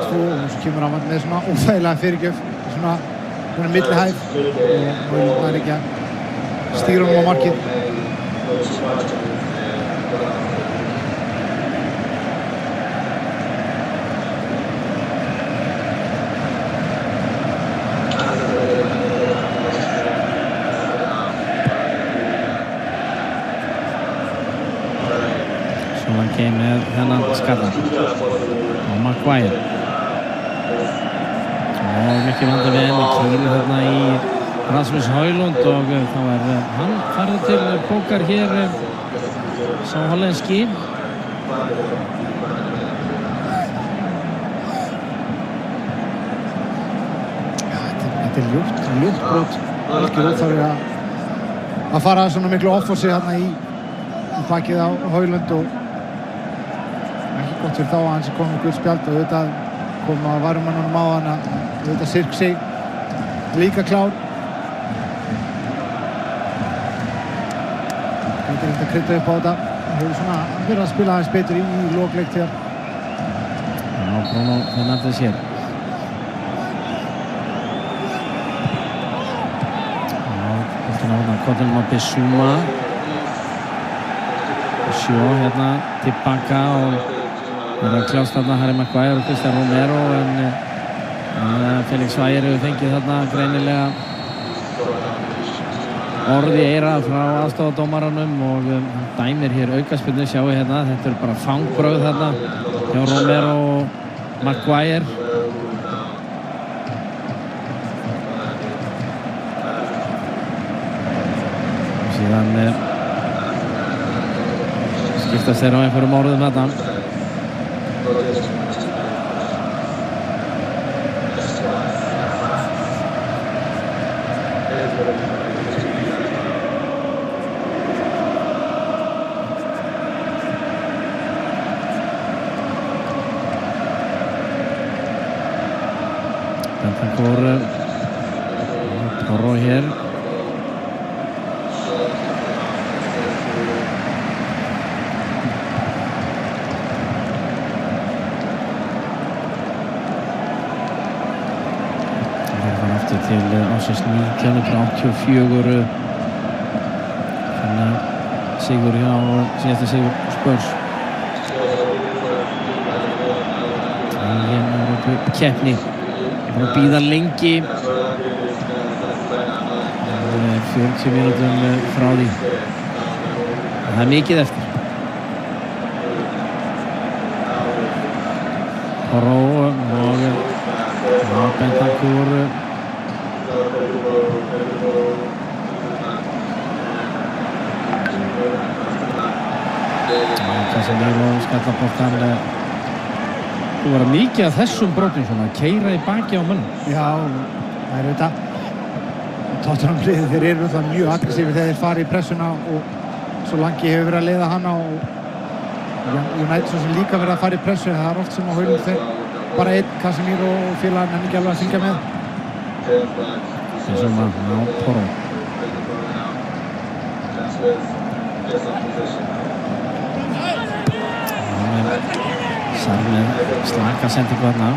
[SPEAKER 6] svo kemur hann með svona óþægilega fyrirgjöf svona milli hæð og það er ekki að stýra honum á markið.
[SPEAKER 3] Kane með þennan skalla og Maguire og mikið vandi við henni kýlu þarna í Rasmus Højlund og þá hann farið til bókar hér sá hollenski.
[SPEAKER 6] Þetta er ljúft brot algjör óþarfi að fara svona miklu offossi þarna í bakið á Højlund og gott fyrir þá að hann sem kom með guldspjald og auðvitað kom að varumannunum á hann að auðvitað Sirksi líka klár. Þetta er ekkert að krydda upp á þetta. Hann hefur svona verið að spila aðeins betur í lokleik hér.
[SPEAKER 3] Já, Bruno Fernandes hér. Já, boltinn á kollinum á Bissouma. Sjó hérna tilbaka og það er að kljást þarna Harry Maguire og Cristiano Romero en Felix Svægir hefur fengið þarna greinilega orð í eyrað frá aðstofadómaranum og hann dæmir hér aukaspyrnu, sjáu hérna, þetta er bara fangbrögð þarna hjá Romero og Maguire. Og síðan skiptast þeir á einhverjum orðum þarna. Bentancur Porro hér. Til ásins 1984 þannig að sigur hjá síðasta sigur Spurs í Evrópukeppni. Ég búin að bíða lengi 40 mínútum frá því. Það er mikið eftir. Porro og Bentancur Casemiro skallaboltan. Þú var mikið af þessum brotum svona að keyra í baki á mönnum.
[SPEAKER 6] Já, það er auðvitað Tottenham-liðið, þeir eru það mjög aggressífir þegar þeir fara í pressuna og svo langi hefur verið að leiða hana og United svo sem líka verið að fara í pressu. Það er oft sem á Højlund þeir bara einn Casemiro og félagarinn er ekki alveg að syngja með.
[SPEAKER 3] Þessum að Porro. Sarr með slaka sendingu þarna.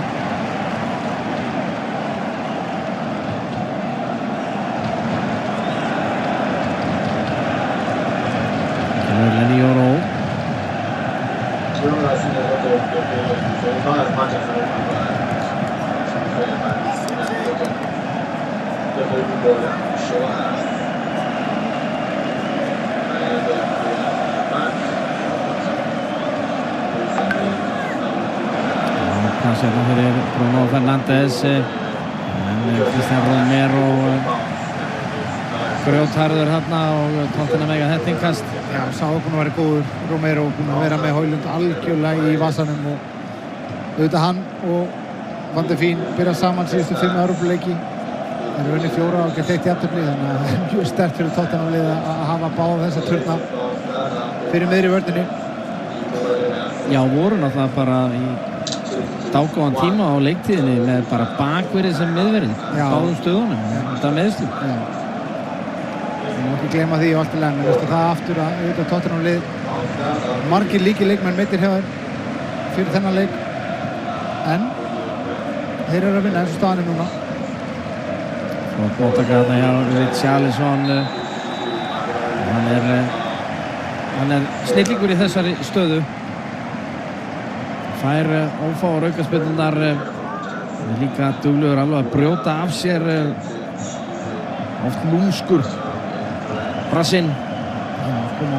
[SPEAKER 3] Lenny Yoro. Sérna fyrir Bruno Fernandes en Cristiano Romero grjótharður hérna og Tottenham eiga hettingkast.
[SPEAKER 6] Já, sá búinn að vera góður. Romero búinn að vera með Højlund algjörlega í vasanum og auðvitað hann og Van de Feen byrja saman síðustu 5 Evrópuleiki eru unnið 4 og gett 1 jafntefli, þannig að það er mjög sterkt fyrir Tottenham lið að hafa báða þessa turna fyrir miðri vörninni.
[SPEAKER 7] Já, voru náttúrulega bara í dágóðan tíma á leiktíðinni með bara bakverið sem miðverið, báðum stöðunum, þetta meðslu.
[SPEAKER 6] Já. Það má ekki gleyma því og allt í lagi, en veistu það aftur að auðvitað Tottenham lið, margir líki leikmenn meiddir hjá þér fyrir þennan leik, en þeir eru að vinna eins og staðan er núna.
[SPEAKER 7] Og bóttaka þarna hjá Richarlison, hann er snillingur í þessari stöðu. Fær ófáar aukaspyrnurnar, hann er líka duglegur alveg að brjóta af sér, oft lúmskur. Brassinn.
[SPEAKER 6] Já, kom á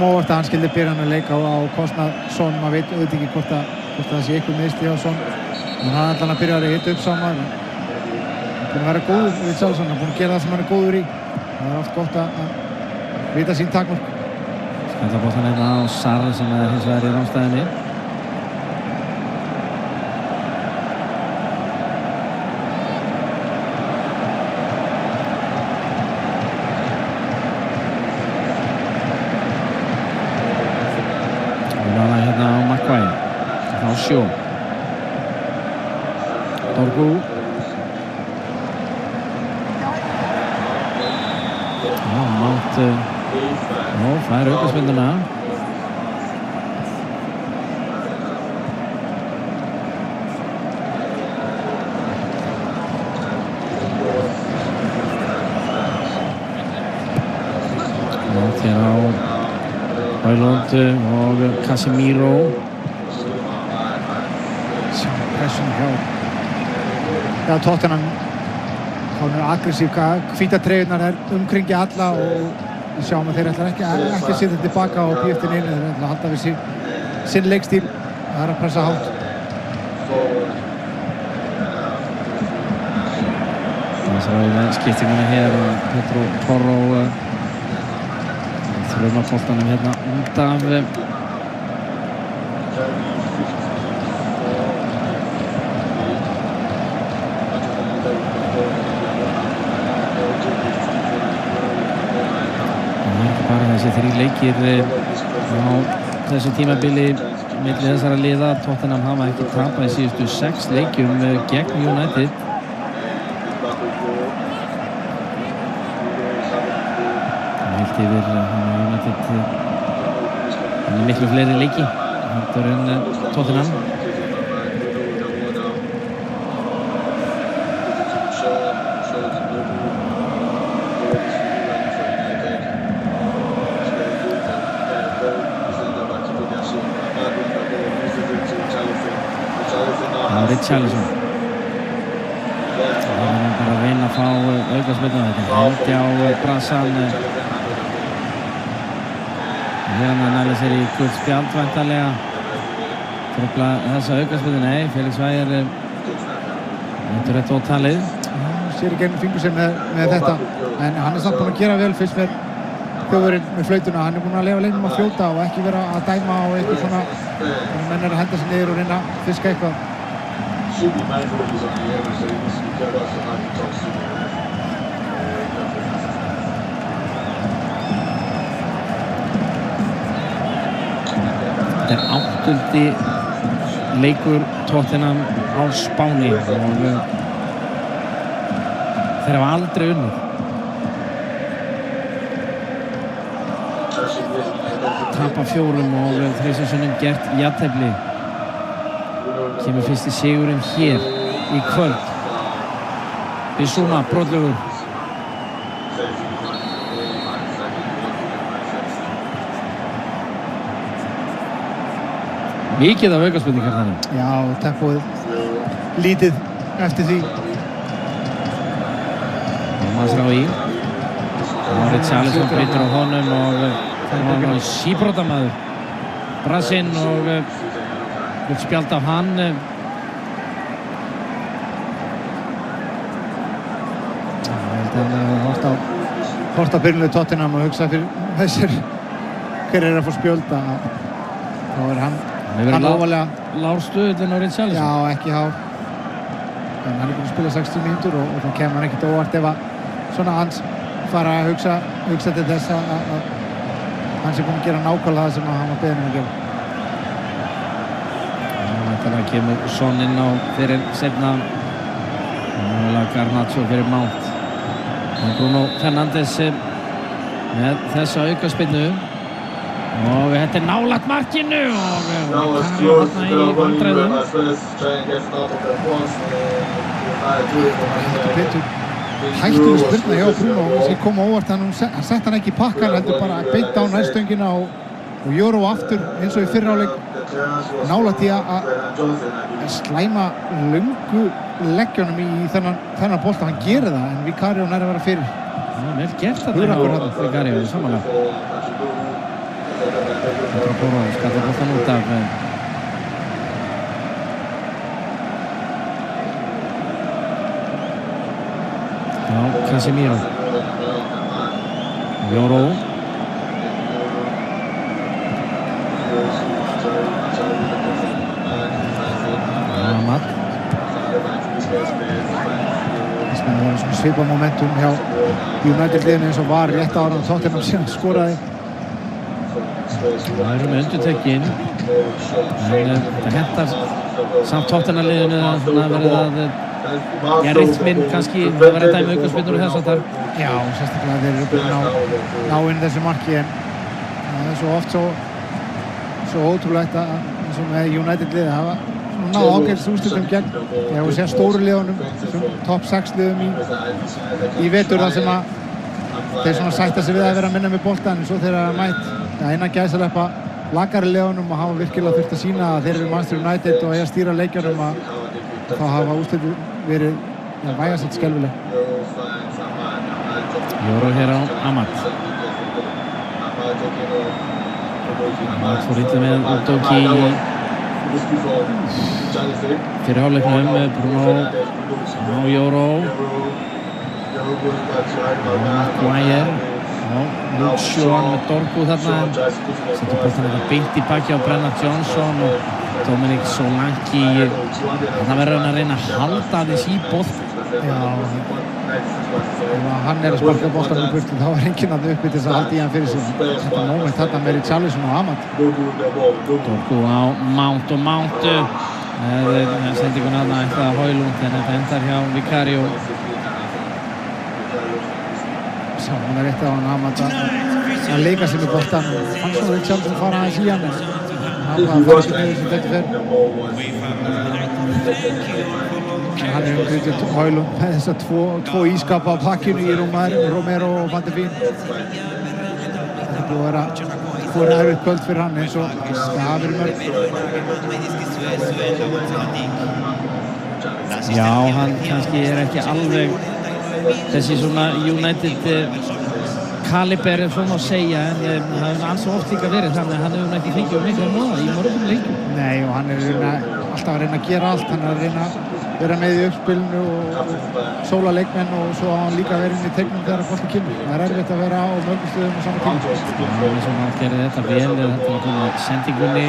[SPEAKER 6] óvart að hann skildi byrja hann að leika á kostnað Son. Maður veit auðvitað ekki hvort það sé eitthvað meiðsli á Son, en hann er allan að byrja að hita upp saman. Hann er búinn að vera góður við Richarlison, hann er búinn að gera það sem hann er góður í. Það er oft gott að vita sín takmörk.
[SPEAKER 7] Skallabottan hérna á Sarr sem er hins vegar í rámstæðinni. Hérna á Maguire, á Sjó. Dorgu. Já, Mount, fær aukaspyrnuna. Mount hér á Højlund og Casemiro.
[SPEAKER 6] Pressun hjá Tottenham. Hann er aggressív, hvíta treyjurnar er umkringi alla og við sjáum að þeir ætla ekki að setja tilbaka og píftin inn, þeir ætla að halda við sinn leikstíl. Það er að pressa hátt.
[SPEAKER 7] Það er með skiptinguna hér og Pedro Porro þrjum á boltanum hérna út af bara þessi 3 leikir á þessu tímabili milli þessara liða. Tottenham hafa ekki tapað í síðustu 6 leikjum gegn United. Heilt yfir United miklu fleiri leiki heldur en Tottenham. Richarlison. Það er bara að reyna að fá aukaspyrnu. Þetta hendi á Brassan. Hér hann að næla sér í gult spjald væntanlega. Trufla þessa aukaspyrnu. Nei, Felix Vægir þetta er rétt ótalið.
[SPEAKER 6] Sér ekki einu fingur sér með þetta, en hann er samt búinn að gera vel fyrst með þjóðurinn með flautuna. Hann er búinn að leyfa leiknum að fljóta og ekki vera að dæma á eitthvað svona menn er að henda sér niður og reyna að fiska eitthvað.
[SPEAKER 4] Should be mindful of his on the air, so he needs to be careful as to how he talks to the
[SPEAKER 7] Þetta er 8. leikur Tottenham á Spáni og þeir hafa aldrei unnið. Tapa 4 og 3 sinnum gert jafntefli. Kemur fyrsti sigurinn hér í kvöld. Bissouma, brotlegur. Mikið af aukaspyrningar þannig.
[SPEAKER 6] Já, tempóið lítið eftir því.
[SPEAKER 7] Masraoui. Richarlison breytir á honum og það er síbrotamæður. Brassinn og spjald af hann.
[SPEAKER 6] Hann hefur hort á byrjunlegu Tottenham og hugsað fyrir þessir hver er að fá spjölda. Þá er hann ofalega.
[SPEAKER 7] Lár stöðullin á Richarlison.
[SPEAKER 6] Já, ekki hár. en hann búinn að spila 60 mínútur og það kemur hann ekkert óvart ef að svona hans fara að hugsa til þess að hann sé búinn að gera nákvæmlega það sem hann var beðinn að gera.
[SPEAKER 7] Þannig að kemur Son inn á fyrir seinna Garnacho fyrir Mount og Bruno Fernandes með þessa aukaspyrnu og þetta nálægt markinu og þarna í vandræðum.
[SPEAKER 6] Hættuleg spyrna hjá Bruno sem kom á óvart, hann sett hann ekki í pakkan heldur bara beint á nærstöngina og Jóró aftur eins og í fyrri hálfleik nálægt í að slæma löngu leggjónum í þennan bolta. Hann gerir það en Vicario nær að vera fyrir.
[SPEAKER 7] Vel gert þetta hjá Vicario samanlega. Antroporo skallar boltan út af Casemiro. Jóró. Amat.
[SPEAKER 6] Það var svona svipað momentum hjá United-liðinu eins og var rétt ára og Tottenham síðan skoraði.
[SPEAKER 7] Það eru með undirtökin en það hentar samt Tottenham-liðinu að verið að rytminn kannski verið að dæma aukaspyrnur og þess að það.
[SPEAKER 6] Já, sérstaklega þeir eru búin að ná inn þessu marki en það er svo oft svo ótrúlegt að eins og með United-liðið hafa ná ágætis úrslitum gegn þegar við séum stóru liðunum, topp 6 liðum í vetur þar sem að þeir svona sætta sig við að vera að minna með boltan en svo þeir eru mætt innan gæsaleppa lakari liðunum og hafa virkilega þurft að sýna að þeir eru Manchester United og eiga að stýra leikjunum að þá hafa úrslitum verið vægast eitt skelfileg.
[SPEAKER 7] Jóró hér á Amat. Amat fór illa með Udogi fyrir hálfleiknum með Bruno og Jóró. Maguire. Luke Shaw með Dorgu þarna. Setur boltan þetta beint í baki á Brennan Johnson og Dominic Solanke. Það verður hann að reyna að halda þess í bolt.
[SPEAKER 6] Já, ef hann að sparka boltanum í burtu þá var enginn að uppi til þess að halda í hann fyrir sig. Þetta moment þarna með Richarlison og Amat.
[SPEAKER 7] Dorgu á Mount og Mount sendingun aðna eitthvað að Højlund en þetta endar hjá Vicario.
[SPEAKER 6] Sá, hann rétt á hann Amat að leika sig með boltan og fann svo Richarlison fara aðeins í hann en hann var að fara ekki með þessu betur fyrr. Hann umkrytið Højlund með þess að tvo ískapa á pakkinu í Romero og Van de Ven. Þetta búið að vera erfitt kvöld fyrir hann eins og það hafa verið mörg.
[SPEAKER 7] Já, hann kannski ekki alveg þessi svona United kaliber er svona að segja en það hefur alls oft líka verið þannig að hann hefur ekki fengið miklu að móða í mörgum leikum.
[SPEAKER 6] Nei, og hann er alltaf að reyna að gera allt, hann er að reyna að vera með í uppspilinu og sóla leikmenn og svo á hann líka að vera inn í teiknum þegar bolti kemur. Það er erfitt að vera á mörgum stöðum á sama tíma.
[SPEAKER 7] Já, eins og hann gerði þetta vel eða þetta var komið sendingunni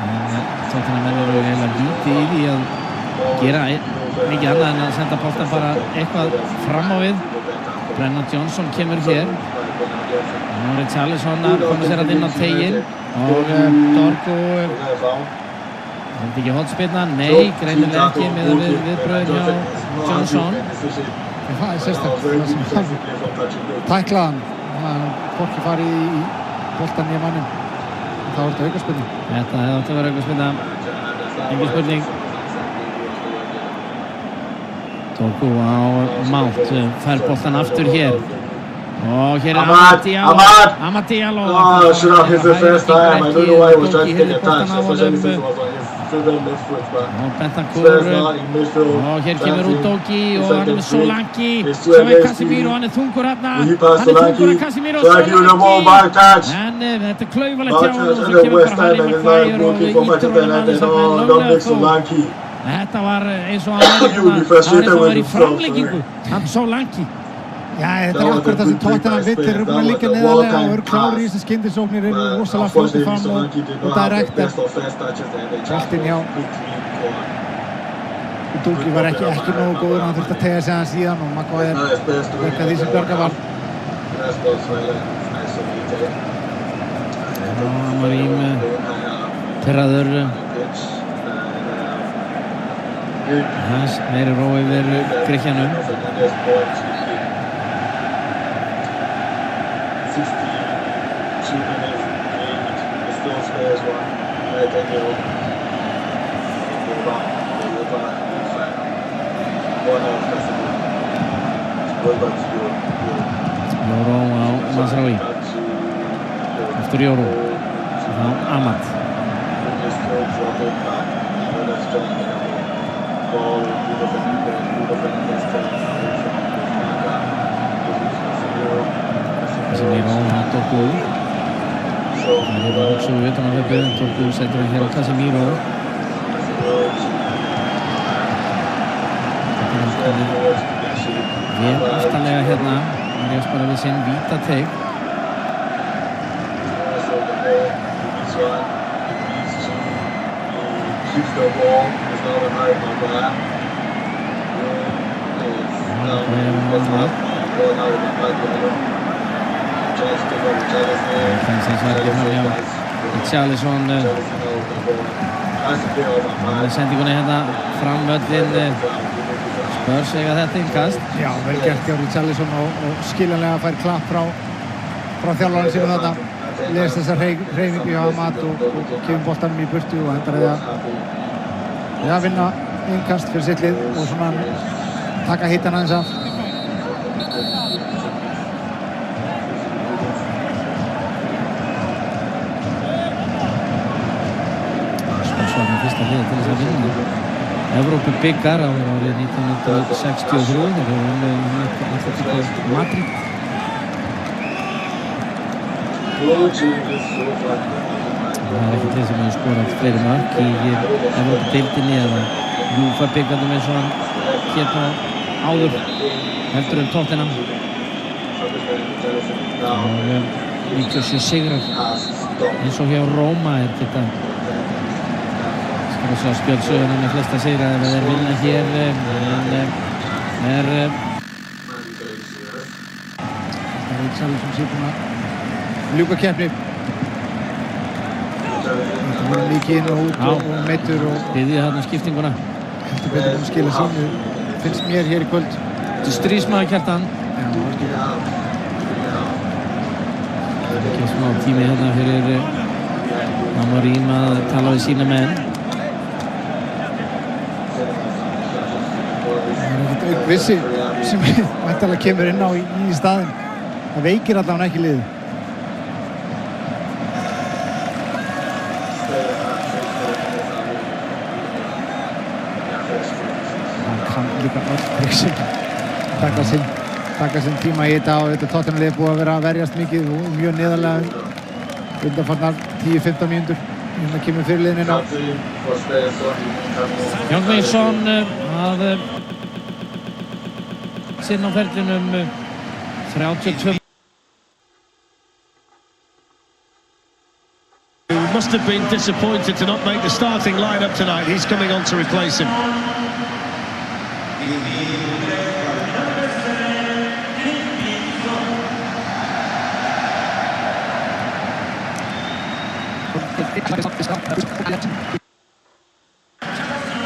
[SPEAKER 7] en Tottenham eru eiginlega lítið í því að gera mikið annað en að senda boltan bara eitthvað fram á við. Brennan Johnson kemur hér og Richarlison komið sér að inn á teginn og Dorgu það er ekki hotspinna, nei, greinilega ekki með viðbröðin hjá Johnson.
[SPEAKER 6] Það er sérstaklega það sem hann tæklaðan hann hvorki farið í boltan í mannum þá er þetta aukaspinna.
[SPEAKER 7] Þetta hefði átt að vera aukaspinna, engin spurning. Dorgu á Mount, fær boltan aftur hér og hér er Amad Diallo og Bentancur og hér kemur Udogi og hann er með Solanke svo er Casemiro, hann er þungur hérna hann er þungur að Casemiro en þetta er klaufalegt hjá hann og svo kemur bara Harry Maguire og ítur honum aðeins að með löglega þó. Þetta var eins og hann var í framlengingu hann Solanke.
[SPEAKER 6] Já, þetta er akkurat það sem Tottenham vill, þeir eru búin að liggja neðarlega og eru klárir í þessi skyndisóknir, eru rosalega flótið fram og direkt boltinn hjá Udogi var ekki nógu góður, hann þurfti að teygja sig aðeins síðan og Maguire verka því sem bjarga var.
[SPEAKER 7] Amorim pirraður. Hans meiri ró yfir Grikkjanum.
[SPEAKER 4] 62 minutes still spares one.
[SPEAKER 7] Jóró á Mazraoui. Aftur Jóró. Þá Amad. Casemiro á Doku. Það er hugsa við utan á hlaupið. Doku setur hann hér á Casemiro. Vel aftarlega hérna. Marjás bara við sinn vítateig. Richarlison með sendingunni hérna fram völlin. Spurs eiga þetta innkast.
[SPEAKER 6] Já, vel gert hjá Richarlison og skiljanlega fær klapp frá þjálfarinn sínum þarna. Les þessa hreyfingu hjá Amad og kemur boltanum í burtu og hendar við að vinna innkast fyrir sitt lið og svona taka hittan aðeins af.
[SPEAKER 7] Spurs var með fyrsta liði til þess að vinna Evrópubikar á árið 1963. Þeir eru unnið Atletico Madrid. Það er ekki til sem hefur skorað fleiri mörk í Evrópudeildinni eða UEFA-bikarnum eins og hann hét á áður heldur Tottenham. Og 97 sigrar eins og hjá Róma er þetta. Skal við sjá spjöldsöguna með flesta sigra ef þeir vinna hér
[SPEAKER 6] Richarlison sé búinn að ljúka keppni. Þetta voru mikið inn og út og meiddur og
[SPEAKER 7] byggði þarna skiptinguna.
[SPEAKER 6] heldur betur búinn að skila sínu, finnst mér hér í kvöld.
[SPEAKER 7] Þetta er stríðsmaður Kjartan. Ekki smá tími hérna fyrir Amorim að tala við sína menn.
[SPEAKER 6] Það er ekkert aukvissi sem væntanlega kemur inn á í staðinn. Það veikir allavega ekki liðið. Hann kann líka öll triksin. Taka sinn tíma í þetta og þetta Tottenham lið búið að vera að verjast mikið og mjög niðarlega undanfarnar 10-15 mínútur. Hérna kemur fyrirliðin inn á.
[SPEAKER 7] Jón Mason að sinna á ferlinum 32.
[SPEAKER 3] Must have been disappointed to not make the starting lineup tonight. He's coming on to replace him.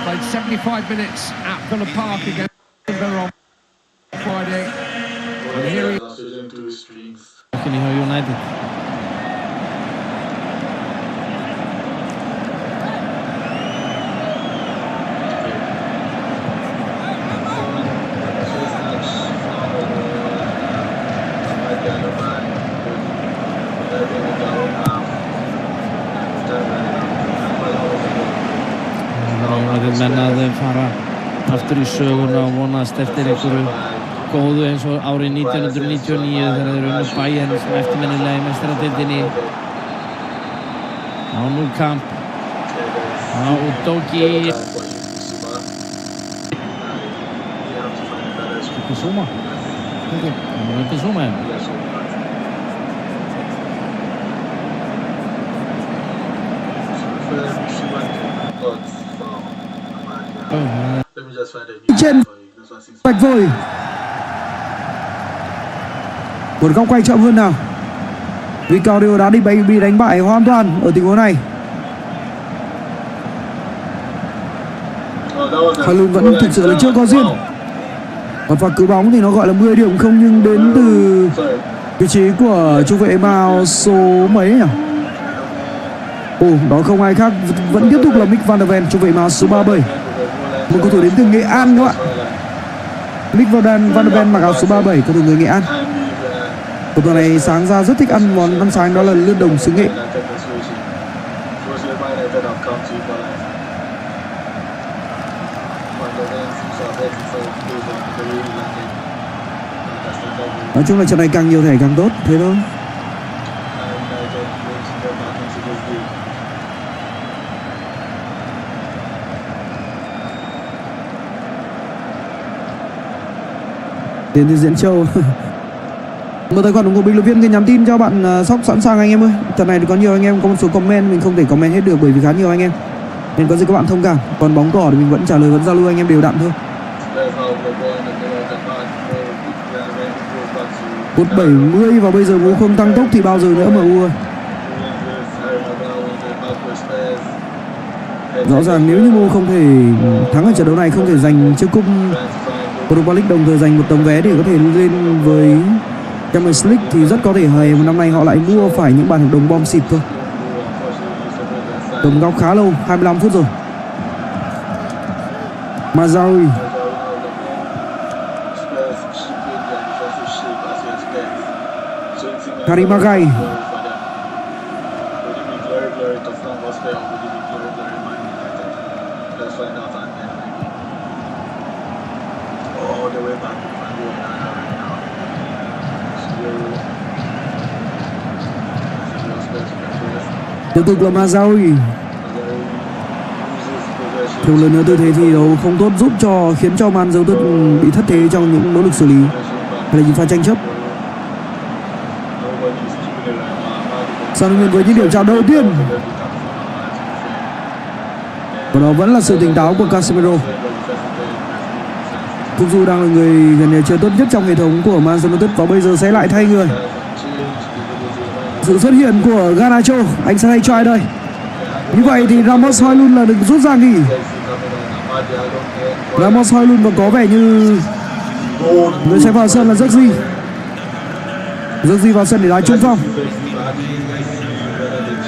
[SPEAKER 3] Played 75 minutes at Villa Park against Villa on Friday. And here he is.
[SPEAKER 7] Hjá United. Menn að fara aftur í söguna og vonast eftir einhverju góðu eins og árið 1999 þegar þeir unnu Bayern sem eftirminnilega í meistaradeildinni. Á Nou Camp. Á Udogi.
[SPEAKER 6] Bissouma.
[SPEAKER 7] Bissouma, já.
[SPEAKER 4] Let me just That's why they
[SPEAKER 8] trên
[SPEAKER 4] That's why since
[SPEAKER 8] vạch vôi. Một góc quay chậm hơn nào. Vicario đã bị đánh bại hoàn toàn ở tình huống này. Højlund vẫn thực sự là chưa có duyên. Còn pha cứu bóng thì nó gọi là 10 điểm không, nhưng đến từ vị trí của trung vệ Mao số mấy nhỉ? Đó không ai khác, vẫn tiếp tục là Mick van der Ven, trung vệ Mao số 37. Một cầu thủ đến từ Nghệ An các bạn. Mick van der Ven mặc áo số 37, cầu thủ người Nghệ An. Cầu thủ này sáng ra rất thích ăn món ăn sáng, đó là lươn đồng xứ Nghệ. Nói chung là trận này càng nhiều thẻ càng tốt, thế thôi. Đến từ Diễn Châu. Một tài khoản ủng hộ bình luận viên người nhắn tin cho bạn Sóc sẵn sàng anh em ơi. Trận này có nhiều anh em có một số comment mình không thể comment hết được bởi vì khá nhiều anh em, nên có gì các bạn thông cảm. Còn bóng cỏ thì mình vẫn trả lời, vẫn giao lưu anh em đều đặn thôi. Phút 70 và bây giờ MU không tăng tốc thì bao giờ nữa MU ơi. Rõ ràng nếu như MU không thể thắng ở trận đấu này, không thể giành chiếc cúp Europa League, đồng thời giành một tấm vé để có thể lên với Champions League, thì rất có thể hè một năm nay họ lại mua phải những bản hợp đồng bom xịt thôi. Tầm góc khá lâu, 25 phút rồi. Mazraoui. Karim Magai. Tiếp tục là Mazraoui. Thêm lần nữa tư thế thi đấu không tốt khiến cho Man United bị thất thế trong những nỗ lực xử lý hay là những pha tranh chấp. Son Heung-min với những điểm chạm đầu tiên, và đó vẫn là sự tỉnh táo của Casemiro. Thúc Du đang là người gần như chơi tốt nhất trong hệ thống của Man United và bây giờ sẽ lại thay người. Sự xuất hiện của Garnacho, anh sẽ thay try đây. Như vậy thì Ramos Højlund là được rút ra nghỉ. Ramos Højlund và có vẻ như người sẽ vào sân là Zirkzee vào sân để đá trung phong.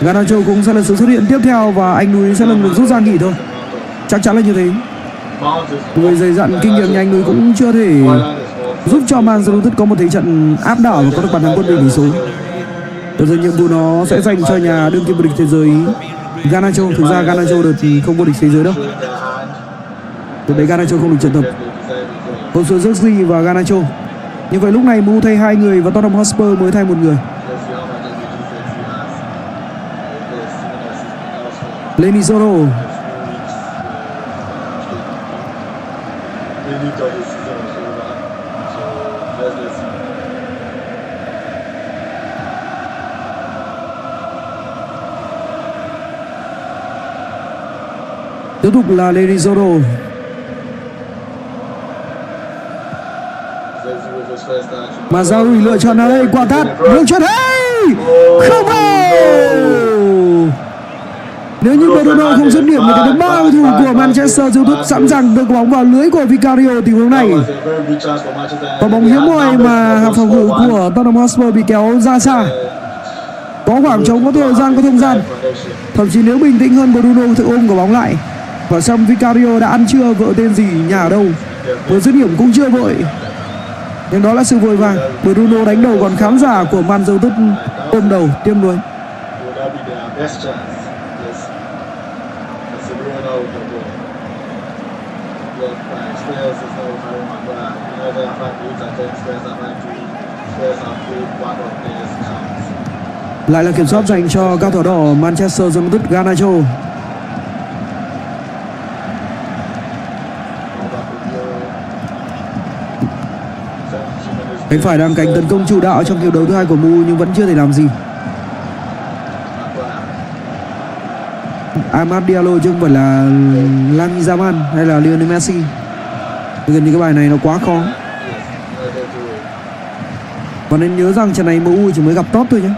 [SPEAKER 8] Garnacho cũng sẽ là sự xuất hiện tiếp theo và anh Núi sẽ là được rút ra nghỉ thôi. Chắc chắn là như thế. Người dày dặn kinh nghiệm như anh Núi cũng chưa thể giúp cho Man United có một thế trận áp đảo và có được bàn thắng quân bình tỷ số. Bây giờ nhiệm vụ nó sẽ dành cho nhà đương kim vô địch thế giới Garnacho. Thực ra Garnacho được không vô địch thế giới đâu. Từ đấy Garnacho không được trận tập. Hậu số Zirkzee và Garnacho. Như vậy lúc này MU thay 2 người và Tottenham Hotspur mới thay 1 người. Lenny Soro. Tiếp tục là Lenny Soro. Mazraoui lựa chọn ở đây, quả tát, lựa chọn hay không vào. Nếu như Bruno không dứt điểm thì cái thứ 3 cầu thủ của Manchester United sẵn sàng đưa bóng vào lưới của Vicario tình huống này. Và bóng hiếm hoi mà hàng phòng ngự của Tottenham Hotspur bị kéo ra xa. Có khoảng trống, có thời gian, có không gian. Thậm chí nếu bình tĩnh hơn, Bruno sẽ ôm quả bóng lại. Và xong Vicario đã ăn chưa vợ tên gì nhà ở đâu. Vừa dứt điểm cũng chưa vội. Nhưng đó là sự vội vàng. Bruno đánh đầu còn khán giả của Man United ôm đầu tiêm đuối. Lại là kiểm soát dành cho cao thủ đỏ Manchester United, Garnacho. Cánh phải đang cánh tấn công chủ đạo trong hiệp đấu thứ 2 của MU nhưng vẫn chưa thể làm gì. Amad Diallo chứ không phải là Lamine Yamal hay là Lionel Messi. Gần như cái bài này nó quá khó. Và nên nhớ rằng trận này MU chỉ mới gặp Tot thôi nhé.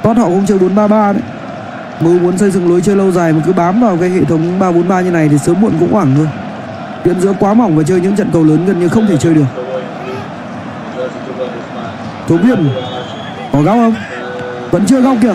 [SPEAKER 8] Tot họ cũng chơi 4-3-3 đấy. MU muốn xây dựng lối chơi lâu dài mà cứ bám vào cái hệ thống 3-4-3 như này thì sớm muộn cũng hoảng thôi. Tuyến giữa quá mỏng và chơi những trận cầu lớn gần như không thể chơi được. Thủ biên có góc không? Vẫn chưa góc kìa.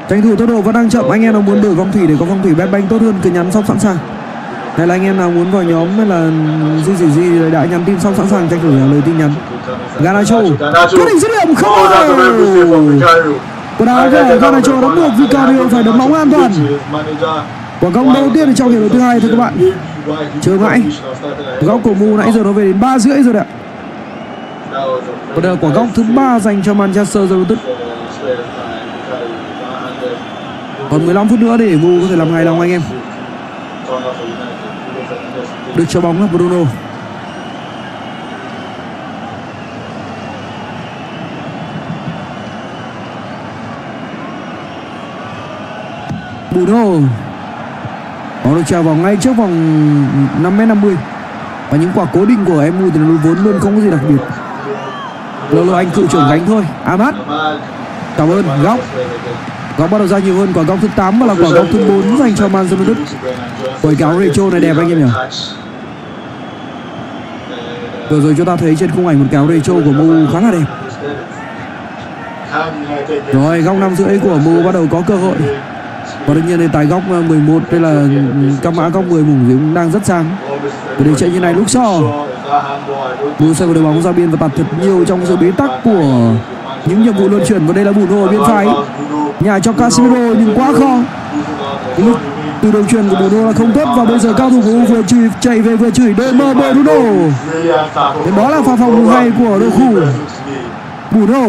[SPEAKER 8] Tranh thủ tốc độ vẫn đang chậm. Anh em nào muốn đổi phong thủy để có phong thủy bet banh tốt hơn cứ nhắn xong sẵn sàng. Hay là anh em nào muốn vào nhóm hay là gì đã nhắn tin xong sẵn sàng tranh thủ lời tin nhắn. Garnacho quyết định dứt điểm không. Quả đá của Garnacho đã buộc Vicario phải đấm bóng an toàn. Quả công đầu tiên trong hiệp đấu thứ hai thôi các bạn. Chờ mãi. Góc của MU nãy giờ nó về đến 3,5 rồi đấy ạ. Và đây là quả góc thứ 3 dành cho Manchester United. Còn 15 phút nữa để MU có thể làm hài lòng anh em. Được cho bóng là Bruno. Bóng được treo vào ngay trước vòng 5m50. Và những quả cố định của MU thì nó vốn luôn không có gì đặc biệt. Lâu anh cựu trưởng gánh thôi. Ahmad. Cảm ơn. Góc bắt đầu ra nhiều hơn. Quả góc thứ 8 và là quả góc thứ 4 dành cho Man United. Quầy cáo Recho này đẹp anh em nhỉ. Vừa rồi chúng ta thấy trên khung ảnh một cáo Recho của MU khá là đẹp. Rồi góc 5,5 của MU bắt đầu có cơ hội. Và đương nhiên tại góc 11 đây là các mã góc 10 mủng cũng đang rất sáng. Và để chạy như này lúc so MU sẽ có đội bóng ra biên và tạt thật nhiều trong sự bế tắc của những nhiệm vụ luân chuyển. Và đây là Bruno ở bên phải nhà cho Casemiro nhưng quá khó. Lúc từ đường truyền của Bruno là không tốt và bây giờ cao thủ của MU vừa chạy về vừa chửi đội mơ Bruno. Thế đó là pha phòng hay của đội khu Bruno.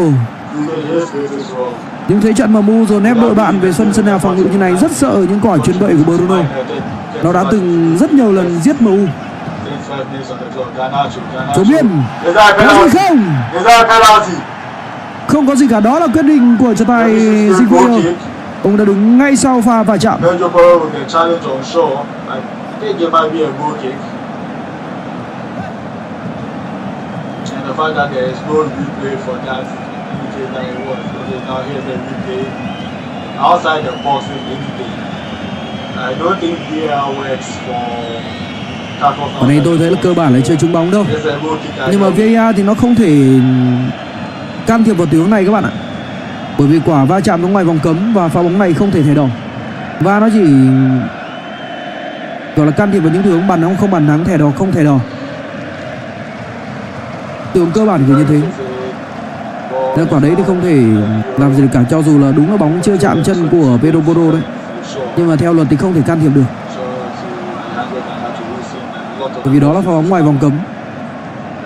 [SPEAKER 8] Nhưng thấy trận mà MU dồn ép đội bạn về sân nhà phòng ngự như này rất sợ những quả chuyền bậy của Bruno. Nó đã từng rất nhiều lần giết MU. Số biên có gì không? Không có gì cả, đó là quyết định của trọng tài Ziguero. Ông đã đứng ngay sau pha va chạm.
[SPEAKER 4] Outside the box if anything. I don't think VAR works for tackle.
[SPEAKER 8] Ở đây tôi thấy là cơ bản là chơi trúng bóng đâu. Nhưng mà VAR thì nó không thể can thiệp vào tình huống này các bạn ạ. Bởi vì quả va chạm ra ngoài vòng cấm và pha bóng này không thể thẻ đỏ. Và nó chỉ gọi là can thiệp vào những tình huống bàn thắng không bàn thắng, thẻ đỏ không thẻ đỏ. Tình huống cơ bản kiểu như thế. Nên quả đấy thì không thể làm gì được cả, cho dù là đúng là bóng chưa chạm chân của Pedro Porro đấy. Nhưng mà theo luật thì không thể can thiệp được. Bởi vì đó là pha bóng ngoài vòng cấm.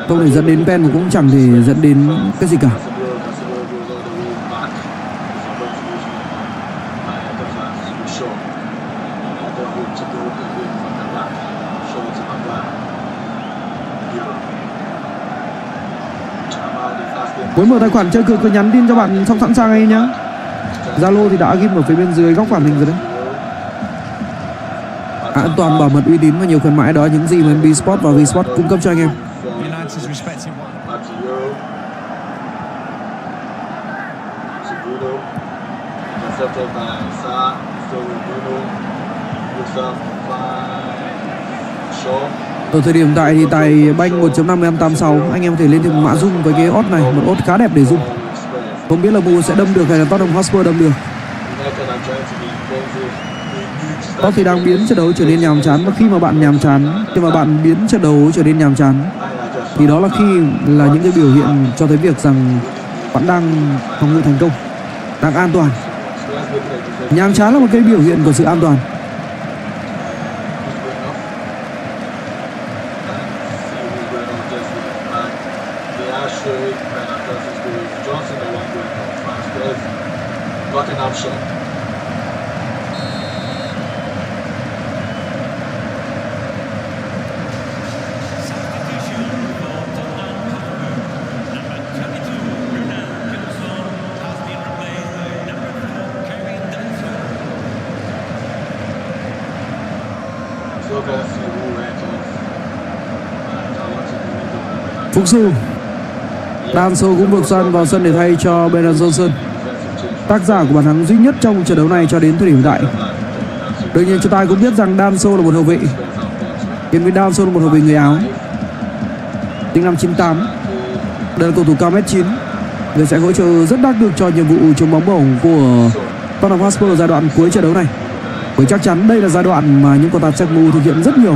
[SPEAKER 8] Không thể dẫn đến pen và cũng chẳng thể dẫn đến cái gì cả. Muốn mở tài khoản chơi cược cứ nhắn tin cho bạn xong sẵn sàng ấy nhá. Zalo thì đã ghim ở phía bên dưới góc màn hình rồi đấy. An toàn, bảo mật, uy tín và nhiều khuyến mãi, đó những gì mà MB Sport và V Sport cung cấp cho anh em. Ở thời điểm hiện tại thì tài banh 1.5586 anh em có thể lên thêm một mã zoom với cái odds này, một odds khá đẹp để zoom. Không biết là MU sẽ đâm được hay là Tottenham Hotspur đâm được. Tot thì đang biến trận đấu trở nên nhàm chán, và khi mà bạn nhàm chán, khi mà bạn biến trận đấu trở nên nhàm chán thì đó là khi là những cái biểu hiện cho thấy việc rằng bạn đang phòng ngự thành công, đang an toàn. Nhàm chán là một cái biểu hiện của sự an toàn.
[SPEAKER 4] straight, and Francis goes Johnson the one going off. France Spurs got an option.
[SPEAKER 8] Phúc Du, Danso cũng vượt sân vào sân để thay cho Brennan Johnson, tác giả của bàn thắng duy nhất trong trận đấu này cho đến thời điểm hiện tại. Đương nhiên chúng ta cũng biết rằng Danso là một hậu vệ. Hiện với Danso là một hậu vệ người Áo, sinh năm 98. Đây là cầu thủ cao 1m9, người sẽ hỗ trợ rất đắc lực cho nhiệm vụ chống bóng bổng của Tottenham Hotspur ở giai đoạn cuối trận đấu này. Bởi chắc chắn đây là giai đoạn mà những cầu thủ Czech mù thực hiện rất nhiều.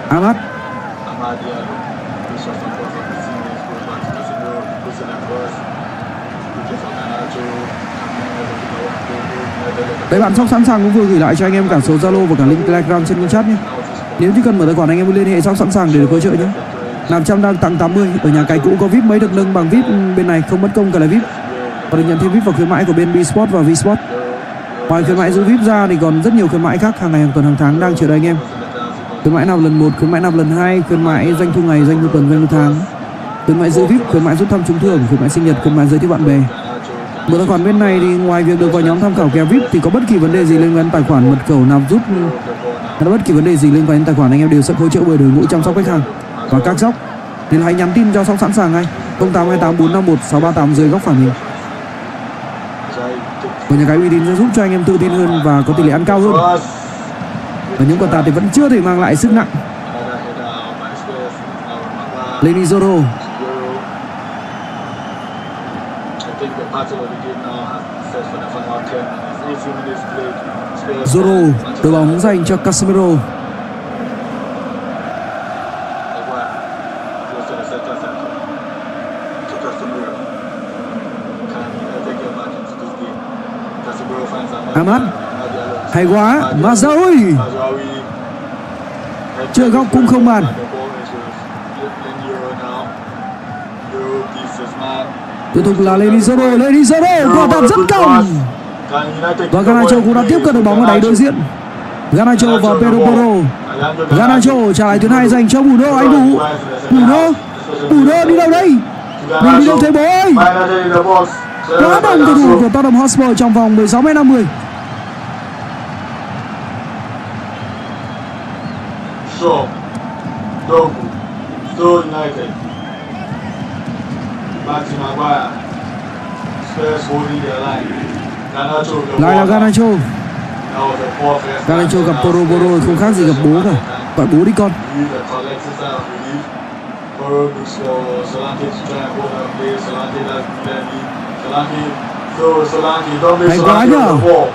[SPEAKER 8] Ahmad, đấy, bạn Sóc sẵn sàng cũng vừa gửi lại cho anh em cả số Zalo và cả link Telegram trên kênh chat nhé. Nếu như cần mở tài khoản anh em liên hệ Sóc sẵn sàng để được hỗ trợ nhé. 500 đang tặng 80. Ở nhà cái cũ có VIP mới được nâng bằng VIP bên này không mất công cả là VIP. Và được nhận thêm VIP vào khuyến mãi của bên B-Sport và V-Sport. Ngoài khuyến mãi giữ VIP ra thì còn rất nhiều khuyến mãi khác hàng ngày, hàng tuần, hàng tháng đang chờ đợi anh em. Khuyến mãi nào lần 1, khuyến mãi nào lần 2, khuyến mãi doanh thu ngày, doanh thu tuần, doanh thu tháng, khuyến mãi giữ VIP, khuyến mãi rút thăm trúng thưởng, khuyến mãi sinh nhật, khuyến mãi giới thiệu bạn bè. Mở tài khoản bên này thì ngoài việc được vào nhóm tham khảo kèo VIP thì có bất kỳ vấn đề gì liên quan đến tài khoản, mật khẩu nào rút hay bất kỳ vấn đề gì liên quan đến tài khoản, anh em đều sẽ hỗ trợ bởi đội ngũ chăm sóc khách hàng và các Sóc. Nên hãy nhắn tin cho Sóc sẵn sàng ngay 0828451638 dưới góc phản hình. Và nhà cái uy tín sẽ giúp cho anh em tự tin hơn và có tỷ lệ ăn cao hơn. Và những con tạt thì vẫn chưa thể mang lại sức nặng. Lenny Zoro, Zoro đội bóng dành cho Casemiro. Ahmad, hay quá, Mazraoui chưa góc cũng không bàn. Tiếp tục là Lenny Zoro, quả tạt rất cong. Và Garnacho cũng đã tiếp cận được bóng ở đáy đối diện. Garnacho và Pedro Porro. Garnacho trả lại tuyến 2 dành cho Bruno, anh Bù. Bruno đi đâu đây? Mình đi đâu thế bố ơi? Quá đông cầu thủ của Tottenham Hotspur trong vòng 16m50.
[SPEAKER 4] Shaw, Dogu, Stoke United, back to Maguire, Spurs holding their line. Garnacho,
[SPEAKER 8] Lại là Garnacho.
[SPEAKER 4] that was a poor first.
[SPEAKER 8] Garnacho gặp Porro không khác gì gặp bố cả. Gọi bố đi con.
[SPEAKER 4] Use the collective style of relief. Porro looks for Solanke to try and hold that play. Solanke does clearly. Solanke, don't make
[SPEAKER 8] Hay quá
[SPEAKER 4] Solanke
[SPEAKER 8] nhờ.
[SPEAKER 4] on the ball.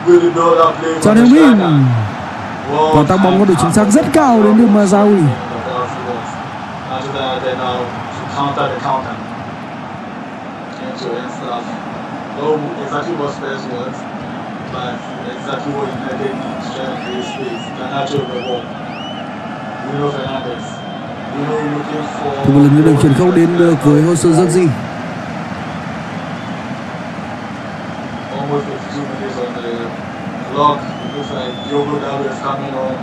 [SPEAKER 4] Really build that play
[SPEAKER 8] Cho
[SPEAKER 4] from the
[SPEAKER 8] nên Min.
[SPEAKER 4] striker.
[SPEAKER 8] Quả tăng bóng có độ chính xác rất cao đến đường Mazraoui.
[SPEAKER 4] After that, then to counter the counter. End-to-end stuff. Know exactly what Spurs wants, but exactly what United needs, trying to create space. Garnacho the ball. Bruno Fernandes. Bruno looking for...
[SPEAKER 8] Thì một lần nữa đường truyền không đến được với Jose Zirkzee.
[SPEAKER 4] Almost 52 minutes on the clock. It looks like Diogo Dalot is coming on.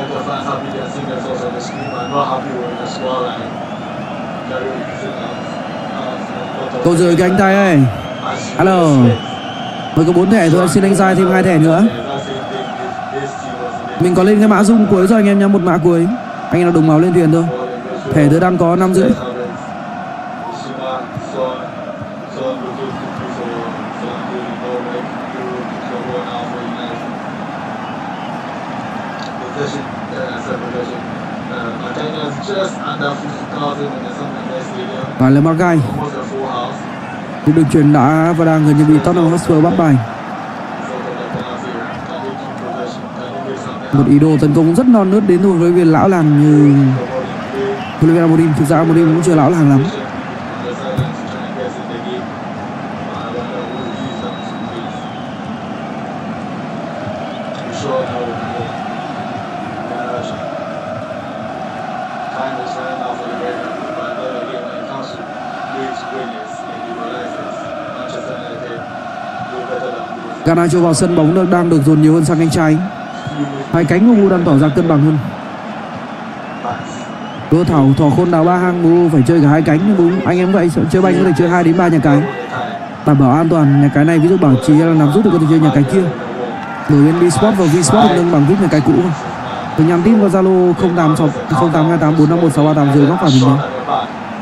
[SPEAKER 4] The fans happy they're seeing themselves on the screen, but not happy with the scoreline. Very easy
[SPEAKER 8] Câu rời cánh tay ơi. Alo. Mới có 4 thẻ thôi, xin anh Giai thêm 2 thẻ nữa. Mình có lên cái mã zoom cuối rồi anh em nhá, một mã cuối. Anh em nào đồng máu lên thuyền thôi. Thẻ tôi đang có 5,5. Và là Margai. Thì đường truyền đã và đang gần như bị Tottenham Hotspur bắt bài. Một ý đồ tấn công rất non nớt đến từ huấn luyện viên lão làng như huấn luyện viên Amorim. Thực ra Amorim cũng chưa lão làng lắm.
[SPEAKER 4] time is running out for the Red Devils, but then again, when it comes to Leeds winners, and you realize that Manchester United do better than Wolves.
[SPEAKER 8] Garnacho vào sân, bóng đang được dồn nhiều hơn sang cánh trái. Hai cánh của MU đang tỏ ra cân bằng hơn. Đỗ Thảo thò khôn đào ba hang, MU phải chơi cả hai cánh nhưng đúng anh em vậy, chơi banh có thể chơi 2 đến 3 nhà cái, đảm bảo an toàn. Nhà cái này ví dụ bảo trì hay là nằm rút thì có thể chơi nhà cái kia. Đổi bên V-Sport và V-Sport nâng bằng vip nhà cái cũ. Tôi nhắn tin vào Zalo 0828451638 rồi góc phải mình nhé.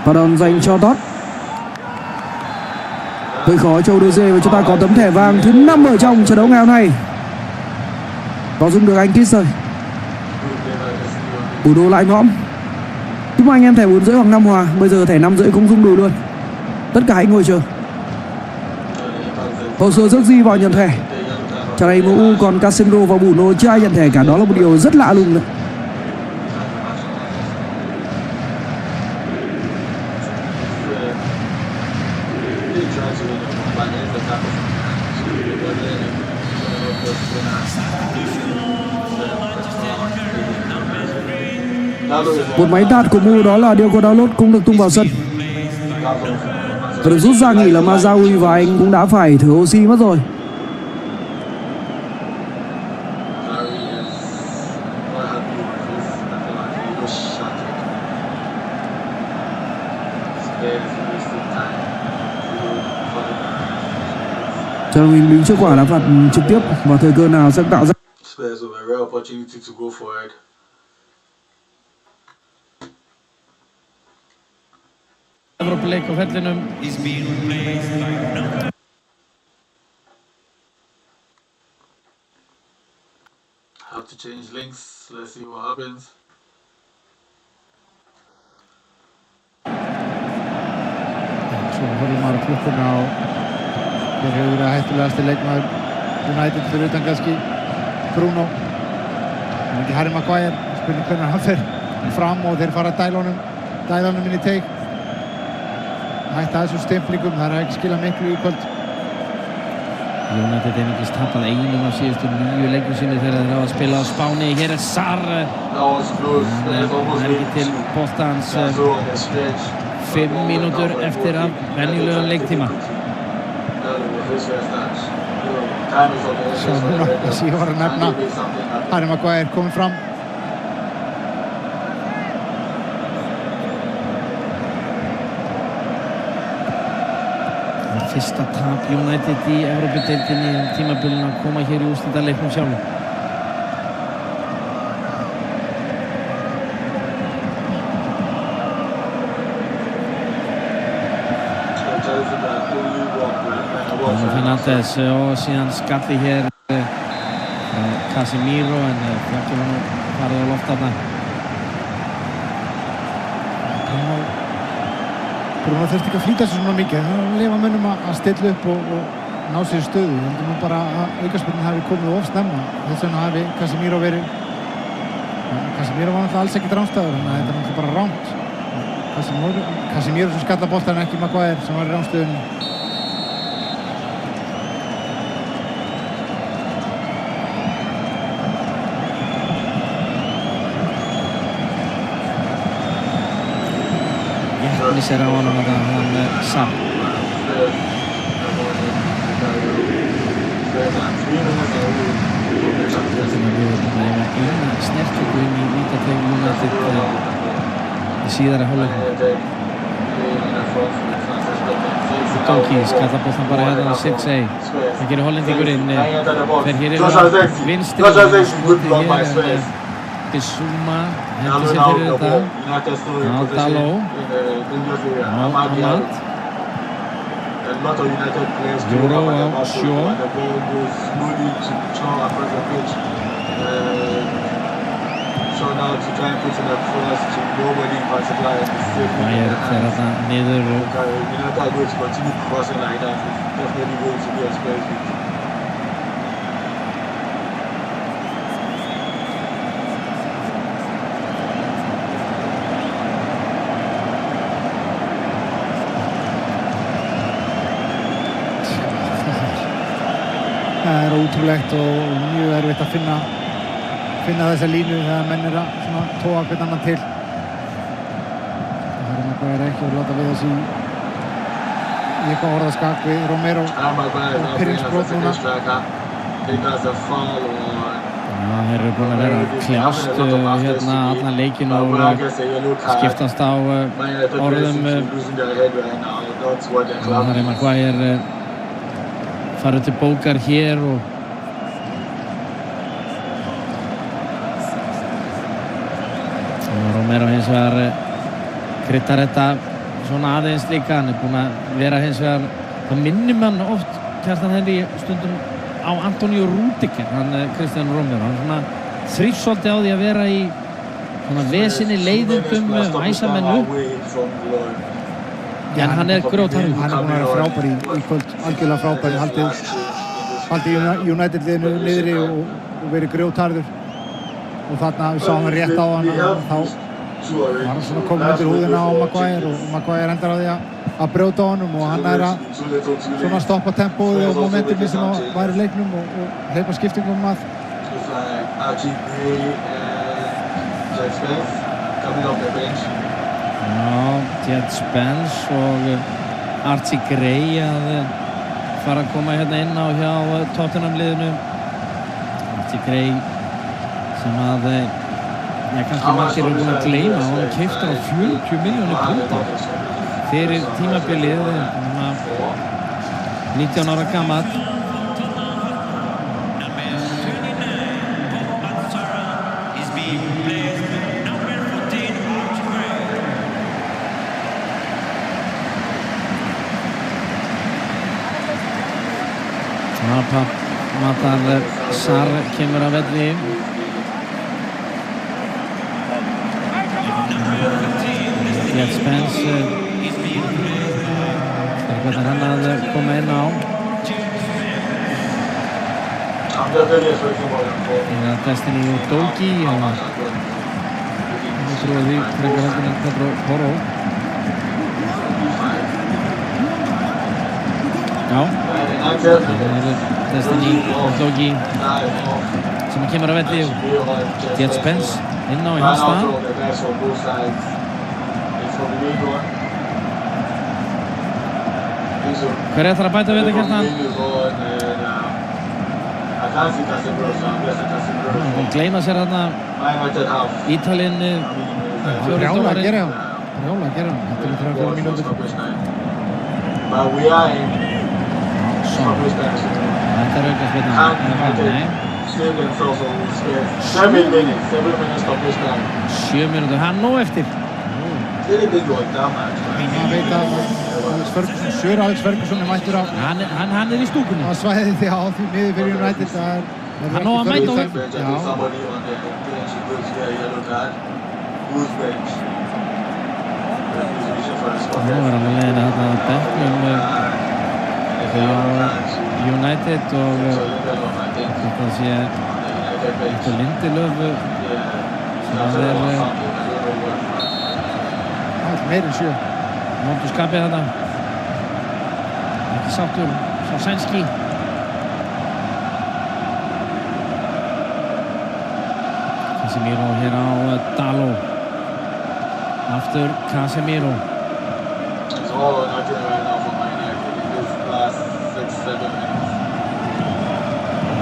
[SPEAKER 8] Và đòn dành cho Todd. Hơi khó Châu Đôi Dê và chúng ta có tấm thẻ vàng thứ 5 ở trong trận đấu ngày hôm nay. Có dùng được anh Kisser. Bù đô lại ngõm. Chúc anh em thẻ 4,5 hoặc 5 hòa. Bây giờ thẻ 5,5 cũng rung đùi luôn. Tất cả hãy ngồi chờ. Hồ sơ rước Di vào nhận thẻ. Trận này MU còn Casemiro và Bruno chưa ai nhận thẻ cả, đó là một điều rất lạ lùng đấy. Một máy tạt của MU đó là Diogo Dalot cũng được tung vào sân. Và được rút ra nghỉ là Mazawi và anh cũng đã phải thử oxy mất rồi. Cho mình đứng trước quả đá phạt trực tiếp và thời cơ nào sẽ tạo ra.
[SPEAKER 4] Spurs with a rare opportunity to go forward.
[SPEAKER 7] Evrópuleik á ferlinum.
[SPEAKER 4] Have to change links. Let's see what happens.
[SPEAKER 6] Svo horfum maður á klukkuna og hver hefur verið hættulegasti leikmaður United fyrir utan kannski Bruno. En ekki Harry Maguire, spurning hvernig hann fer fram og þeir fara að dæla honum inn í teig. Hætta þessum stimplingum, það ekki skila miklu í kvöld.
[SPEAKER 7] United einungis tapað einum af síðustu 9 leikum sinni þegar þeir hafa spilað á Spáni. Hér Sarr. Hann ekki til boltans. 5 mínútur eftir af venjulegum leiktíma.
[SPEAKER 6] Svo núna, þessi ég var að nefna, Harry Maguire komið fram.
[SPEAKER 7] Fyrsta tap United í Evrópudeildinni tímabilinu að koma hér í úrslitaleiknum sjálfum. Fernandes og síðan skalli hér Casemiro en fjökkur hann farið á loft þarna.
[SPEAKER 6] Bruno þurfti ekki að flýta sér svona mikið, það lefa mönnum að stilla upp og ná sér í stöðu. Ég heldur nú bara að aukaspyrnan hafi komið of snemma. Þess vegna hafi Casemiro verið... Casemiro var náttúrulega alls ekkert rángstæður, þannig að þetta er náttúrulega bara ránt. Casemiro sem skalla boltan en ekki Maguire sem var í rángstöðunni.
[SPEAKER 7] Missir á honum að hann Sarr. Eina snertingu inn í vítateig United í síðari hálfleiknum. Udogi skallar boltan bara hérna á Sirksey. Það gerir hollendingurinn, fer hér yfir á vinstri. Bissouma hendur sér fyrir þetta. Daló. Ahmad. Euro á Shaw. Maguire fer þarna niður.
[SPEAKER 6] Það er ótrúlegt og mjög erfitt að finna þessa línu þegar menn að toga hvern annan til. Harry Maguire ekki að láta við þessi í eitthvað orðaskak við Romero. Pyrringsbrot núna.
[SPEAKER 7] Já, þeir eru búin að vera að kljást hérna allan leikinn og skiptast á orðum. Harry Maguire farið til bókar hér og Romero hins vegar kryddar þetta svona aðeins líka. Hann er búinn að vera hins vegar, það minnir mann oft Kjartan Henry stundum á Antonio Rüdiger, hann Cristiano Romero. Hann svona þrífst svolítið á því að vera í svona vesinni leiðindum, æsa menn upp. En hann er grjótharður.
[SPEAKER 6] Hann er búinn að vera frábær í kvöld, algjörlega frábær. Haldið United-liðinu niðri og verið grjótharður. Og þarna við sáum hann rétt á hann og þá var hann svona komin undir húðina á Maguire og Maguire endar á því að brjóta á honum og hann er að svona stoppa tempóið og momentumni sem var í leiknum og hleypa skiptingum að.
[SPEAKER 7] Já, Jed Spence og Archie Gray að fara að koma hérna inn á hjá Tottenham-liðinu. Archie Gray sem að kannski margir eru búin að gleyma og hann keyptur á 40 milljónir punda fyrir tímabilið, 19 ára gamall. Matar Sarr kemur að velli. Jed Spence hvernig hann að koma inn á. Destiny Udogie og trúið því frekar heldur en Pedro Porro. Já, það er Destiny Udogie sem kemur að velli. Jed Spence inn á í hans stað. Hver ætlar að bæta við þetta Kjartan? Hún gleyma sér þarna Ítalinn
[SPEAKER 6] Brjála að gera hann. Þetta er 34 mínútur.
[SPEAKER 7] Þetta er aukaspyrna. Nei. 7 mínútur, hann nóg eftir.
[SPEAKER 6] Það veit að Sir Alex Ferguson er mættur á.
[SPEAKER 7] Hann er í stúkunni.
[SPEAKER 6] Á svæðið því á því miður fyrir United.
[SPEAKER 7] Hann á að mæta á.
[SPEAKER 6] Já.
[SPEAKER 7] Nú er hann að leiðina þarna að bekknum hjá United og þetta sé Victor Lindelöf sem að er
[SPEAKER 6] meir en 7.
[SPEAKER 7] Móndu skapið þetta. Ekki sáttur sá sænski. Casemiro hér á Daló. Aftur Casemiro.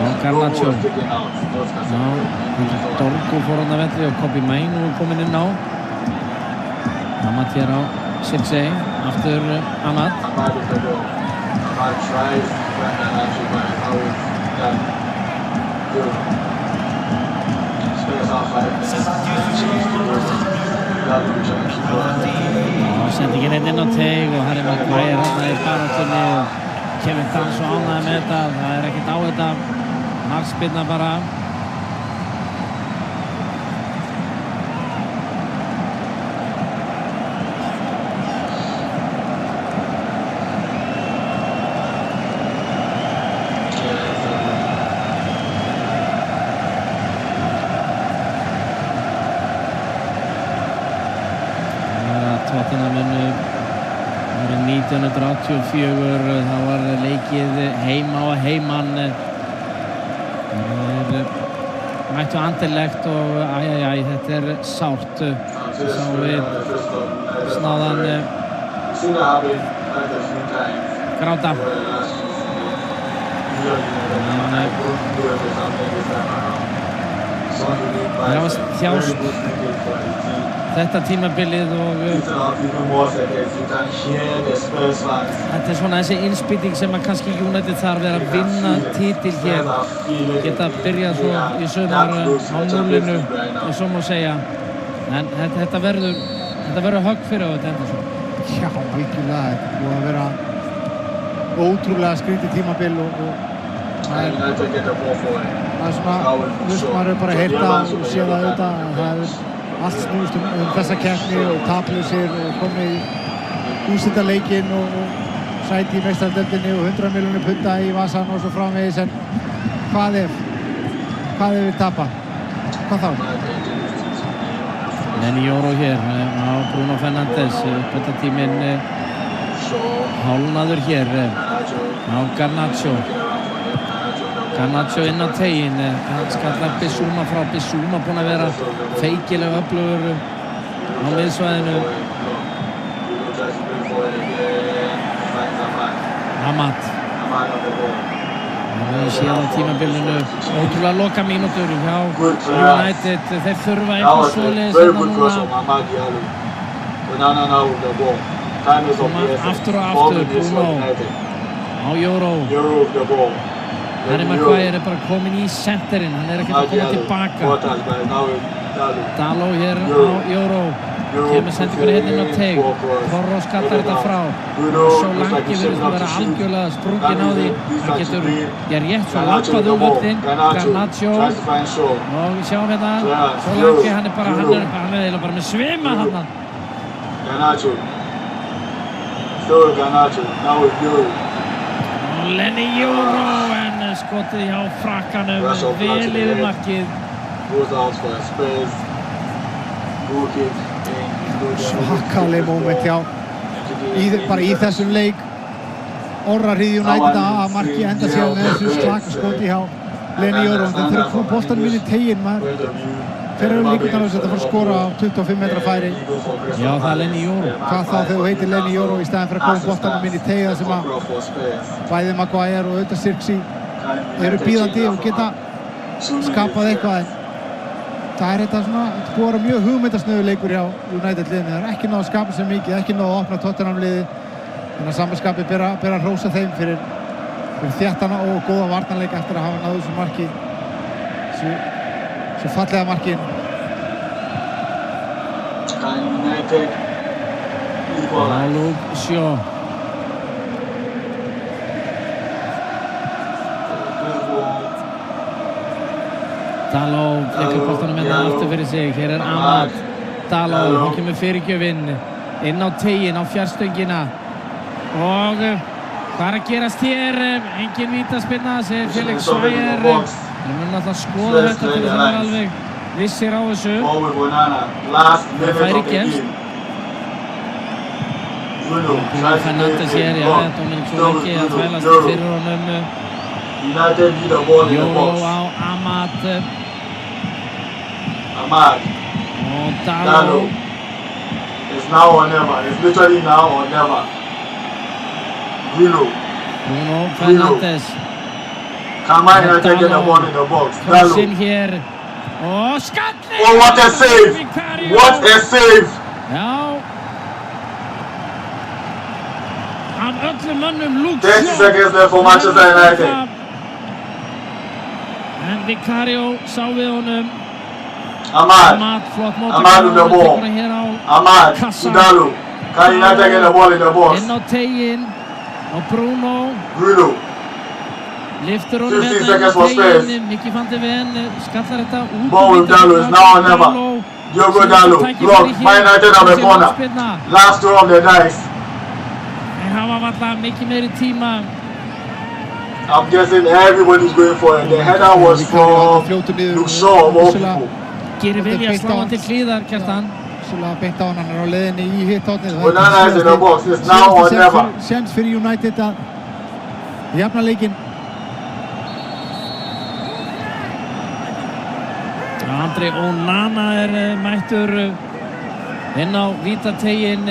[SPEAKER 7] Já, Garnacho. Já, Dorgo fór hann að velli og Kobbie Mainoo er kominn inn á. Amad hér á Sirkzee, aftur Amad. Sendingin inn á teig og Harry Maguire hérna í baráttunni og Kevin Dans og ánægði með þetta. Það er ekkert á þetta. Markspyrna bara. Tottenhaminu árið 1984, þá var leikið heima og heiman. Þeir mættu Anderlecht og þetta er sárt. Sáum við loks náði hann gráta. Það var þjást þetta tímabilið og þetta svona þessi innspýting sem að kannski United þarf að vinna titil hér, geta byrjað svo í sumar á núllinu, svo má segja, en þetta verður högg fyrir á þetta enda svo.
[SPEAKER 6] Já, algjörlega, þetta búið að vera ótrúlega skrítið tímabil og það er svona, maður hefur bara heyrt það og séð það auðvitað, það er allt snúist þessa keppni og taplausir og komið í úrslitaleikinn og sæti í meistaradeildinni og 100 milljónir punda í vasann og svo framvegis, en hvað ef við tapa? Hvað þá?
[SPEAKER 7] Lenny Yoro hér á Bruno Fernandes, uppbótartíminn hálfnaður hér á Garnacho inn á teginn, hann skallar Bissouma frá. Bissouma búinn að vera feikilega öflugur á miðsvæðinu. Amat við séð á tímabilinu ótrúlega loka mínútur hjá United, þeir þurfa eitthvað svoleiðis hérna núna aftur og aftur. Bruno á Yoro, Harry Maguire bara komin í centerinn, hann ekkert að koma tilbaka. Dalot hér á Yoro, kemur sendingunni hérna inn á teig, Porro skattar þetta frá, Solanke virðist að vera algjörlega sprunginn á því, hann getur rétt svo lappað völlinn, Garnacho og við sjáum hérna Solanke, hann er eiginlega bara með svima þarna. Lenny Yoro, en skotið hjá frakkanum vel yfir markið.
[SPEAKER 6] Svakaleg moment bara í þessum leik. Orrahríð United að marki enda síðan með þessu slaka skoti hjá Lenny Yoro, en þegar kom boltanum inn í teginn, þeir eru líkurnar að fara að skora á 25 metra færi.
[SPEAKER 7] Já, það er Lenny Yoro.
[SPEAKER 6] Hvað þá þegar þú heitir Lenny Yoro í staðinn fyrir að koma boltanum inn í teginn sem að bæði Maguire og auðvitað Sirksi eru bíðandi og geta skapað eitthvað, en það er þetta svona, þetta búið að vera mjög hugmyndasnöður leikur hjá United-liðinu. Það er ekki náð að skapa sér mikið, ekki náð að opna Tottenham-liði, en að samanskapi ber að hrósa þeim fyrir þéttana og góða varnarleik eftir að hafa náð þessu marki, svo fallega markin.
[SPEAKER 7] Luke Shaw. Dalot flekkar boltanum hérna aftur fyrir sig, hér er Amat. Dalot, hann kemur fyrirgjöfinn inn á teginn, á fjarstöngina og hvað er að gerast hér? Engin vítaspyrna, segir Felix Svæger. Við munum alltaf að skoða þetta til það er alveg vissir á þessu. Það færi gefst. Bruno Fernandes hér, já, Dominic Solanke að þvælast fyrir honum. Yoro á Amat. Og Dalot.
[SPEAKER 4] It's now or never. It's literally now or never. Bruno
[SPEAKER 7] Fernandes.
[SPEAKER 4] Can Man United get the ball in the box?
[SPEAKER 7] Krossinn hér. Og skalli!
[SPEAKER 4] Oh, what a save! What a save!
[SPEAKER 7] Já. Af öllum mönnum Luke
[SPEAKER 4] 30 seconds left for Manchester United.
[SPEAKER 7] En Vicario sá við honum.
[SPEAKER 4] Ahmad
[SPEAKER 7] flott
[SPEAKER 4] with the ball. Ahmad to Dalot. Can United get the ball in the box?
[SPEAKER 7] Inn á teginn og Bruno. Lyftur honum
[SPEAKER 4] 15 seconds for space.
[SPEAKER 7] Mickey van de Ven skallar þetta út.
[SPEAKER 4] Ball with Dalot is now or never. Diogo Dalot. Block. Man United have a corner. Last throw of the dice.
[SPEAKER 7] En hafa valla mikið meiri tíma.
[SPEAKER 4] I'm guessing everybody's going for it. The header was from Luke Shaw of all people.
[SPEAKER 7] Gerir vilja slá hann til hliðar, Kjartan.
[SPEAKER 6] Svolítið beint á hann á leiðinni í hitt-hornið.
[SPEAKER 4] Onana is in the box. It's now or never.
[SPEAKER 6] Séns fyrir United að jafna leikinn.
[SPEAKER 7] Andre Onana mættur inn á vítateiginn.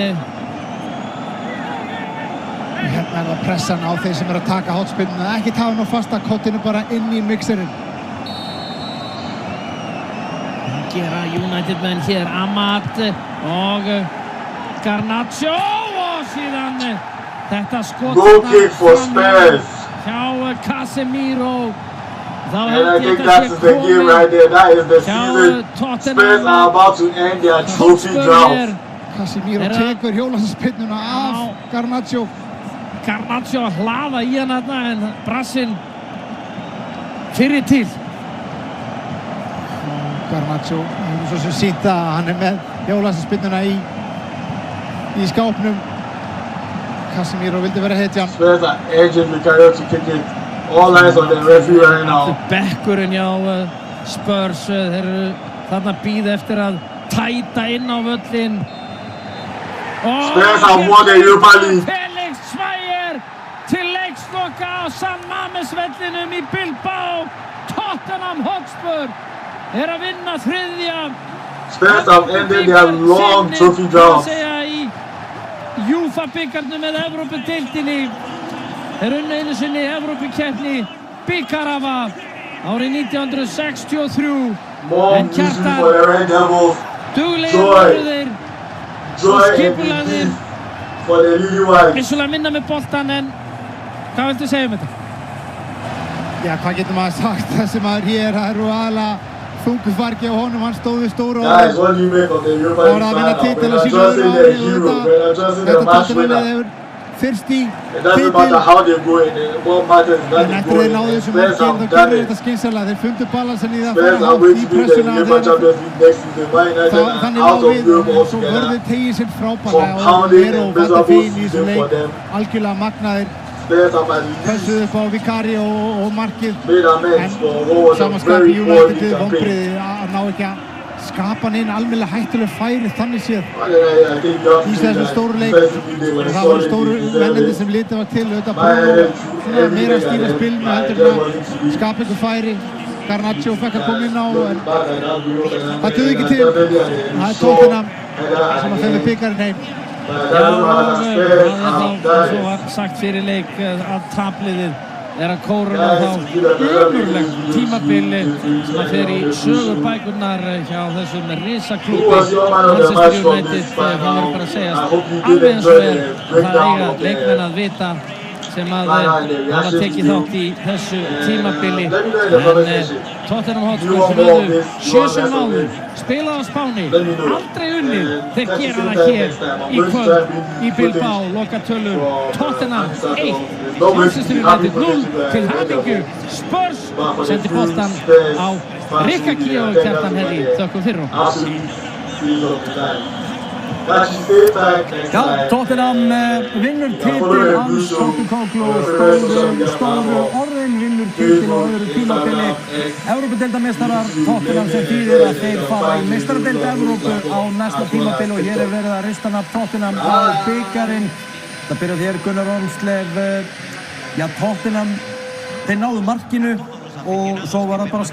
[SPEAKER 6] Hérna það pressan á þeir sem að taka hotspinnuna, ekki tafa nú fasta kottinu bara inn í mixerinn.
[SPEAKER 7] Gera United menn hér, Amat og Garnacho og síðan þetta skot hjá Casemiro.
[SPEAKER 4] And I think that's the game right there. That is the season. Spurs are about to end their trophy drought.
[SPEAKER 6] Casemiro tekur hjólaspinnuna af Garnacho.
[SPEAKER 7] Garnacho að hlaða í hann þarna en brassinn fyrir til.
[SPEAKER 6] Garnacho, svo sem sýnt að hann með hjólaspinnuna í skápnum. Casemiro vildi vera hetjan.
[SPEAKER 4] Spurs are edging Vicario to kick it. All eyes on the referee right now.
[SPEAKER 7] Bekkurinn hjá Spurs, þeir eru þarna bíða eftir að tæta inn á völlin.
[SPEAKER 4] Spurs have won the Europa League.
[SPEAKER 7] Felix Schweier til leiksloka á San Mames vellinum í Bilbao. Tottenham Hotspur að vinna þriðja.
[SPEAKER 4] Spurs have ended their long trophy drought.
[SPEAKER 7] Í UEFA-bikarnum með Evrópudeildinni. Unnu einu sinni Evrópukeppni Bikarafa árið 1963. En Kjartan, duglegir voru þeir og skipulagðir. Vissulega minna með boltan, en hvað viltu segja um þetta?
[SPEAKER 6] Já, hvað getur maður sagt? Þessi maður hér, það eru aðalega þungufargi á honum, hann stóð við stóru
[SPEAKER 4] Guys, what do you make of the Europa League final? When I just say they're heroes, when I just say they're match winner.
[SPEAKER 6] Fyrst í
[SPEAKER 4] It doesn't matter how they go in, what matters is that they go in. Spurs have done it.
[SPEAKER 6] Þeir fundu balansin í það
[SPEAKER 4] Spurs are going to be the UEFA Champions League next season. Man United are out of Europe altogether.
[SPEAKER 6] Svo vörðu tegið sér frábælega og
[SPEAKER 4] Compounding
[SPEAKER 6] og
[SPEAKER 4] miserable
[SPEAKER 6] vata fín í þessum
[SPEAKER 4] season for
[SPEAKER 6] leik.
[SPEAKER 4] them.
[SPEAKER 6] Algjörlega magnaðir.
[SPEAKER 4] Spurs have at least
[SPEAKER 6] Pössuðu upp á Vicario og markið.
[SPEAKER 4] made amends for what was a
[SPEAKER 6] Samanskapi
[SPEAKER 4] very poor
[SPEAKER 6] United
[SPEAKER 4] league campaign.
[SPEAKER 6] vonbrigði að ná ekki að skapa hann inn almennilega hættuleg færi þannig séð í þessum stóru leik. Það voru stóru mennindi sem litið var til auðvitað Bruno meira að stýra spilinu heldur en að skapa einhver færi. Garnacho fekk að koma inn á en það dugði ekki til. Það Tottenham sem að fer með bikarinn heim.
[SPEAKER 7] Já, og svo var sagt fyrir leik að tapliðið að kóruna þá ömurlegt tímabili sem að fer í sögubækurnar hjá þessum risaklúbbi Manchester United. Það verður bara að segjast alveg eins og það eiga leikmenn að vita sem að hafa tekið þátt í þessu tímabili. En Tottenham Hotspur sem höfðu 7 sem áður, spilað á Spáni, aldrei unnið. Þeir gera það hér í kvöld í Bilbao, lokatölur Tottenham 1, Manchester United 0 til hamingju. Spurs sendi boltan á Rikaki og Kjartan Henry, þökkum fyrir
[SPEAKER 9] Já, Tottenham vinnur titil Hans Postecoglou, stóru orðin vinnur titil á öðru tímabili. Evrópudeildameistarar Tottenham sem þýðir að þeir fara í meistaradeild Evrópu á næsta tímabili og hér verið að rista nafn Tottenham á bikarinn. Það byrjaði hér Gunnar Ormslev. Já, Tottenham, þeir náðu markinu og svo var það bara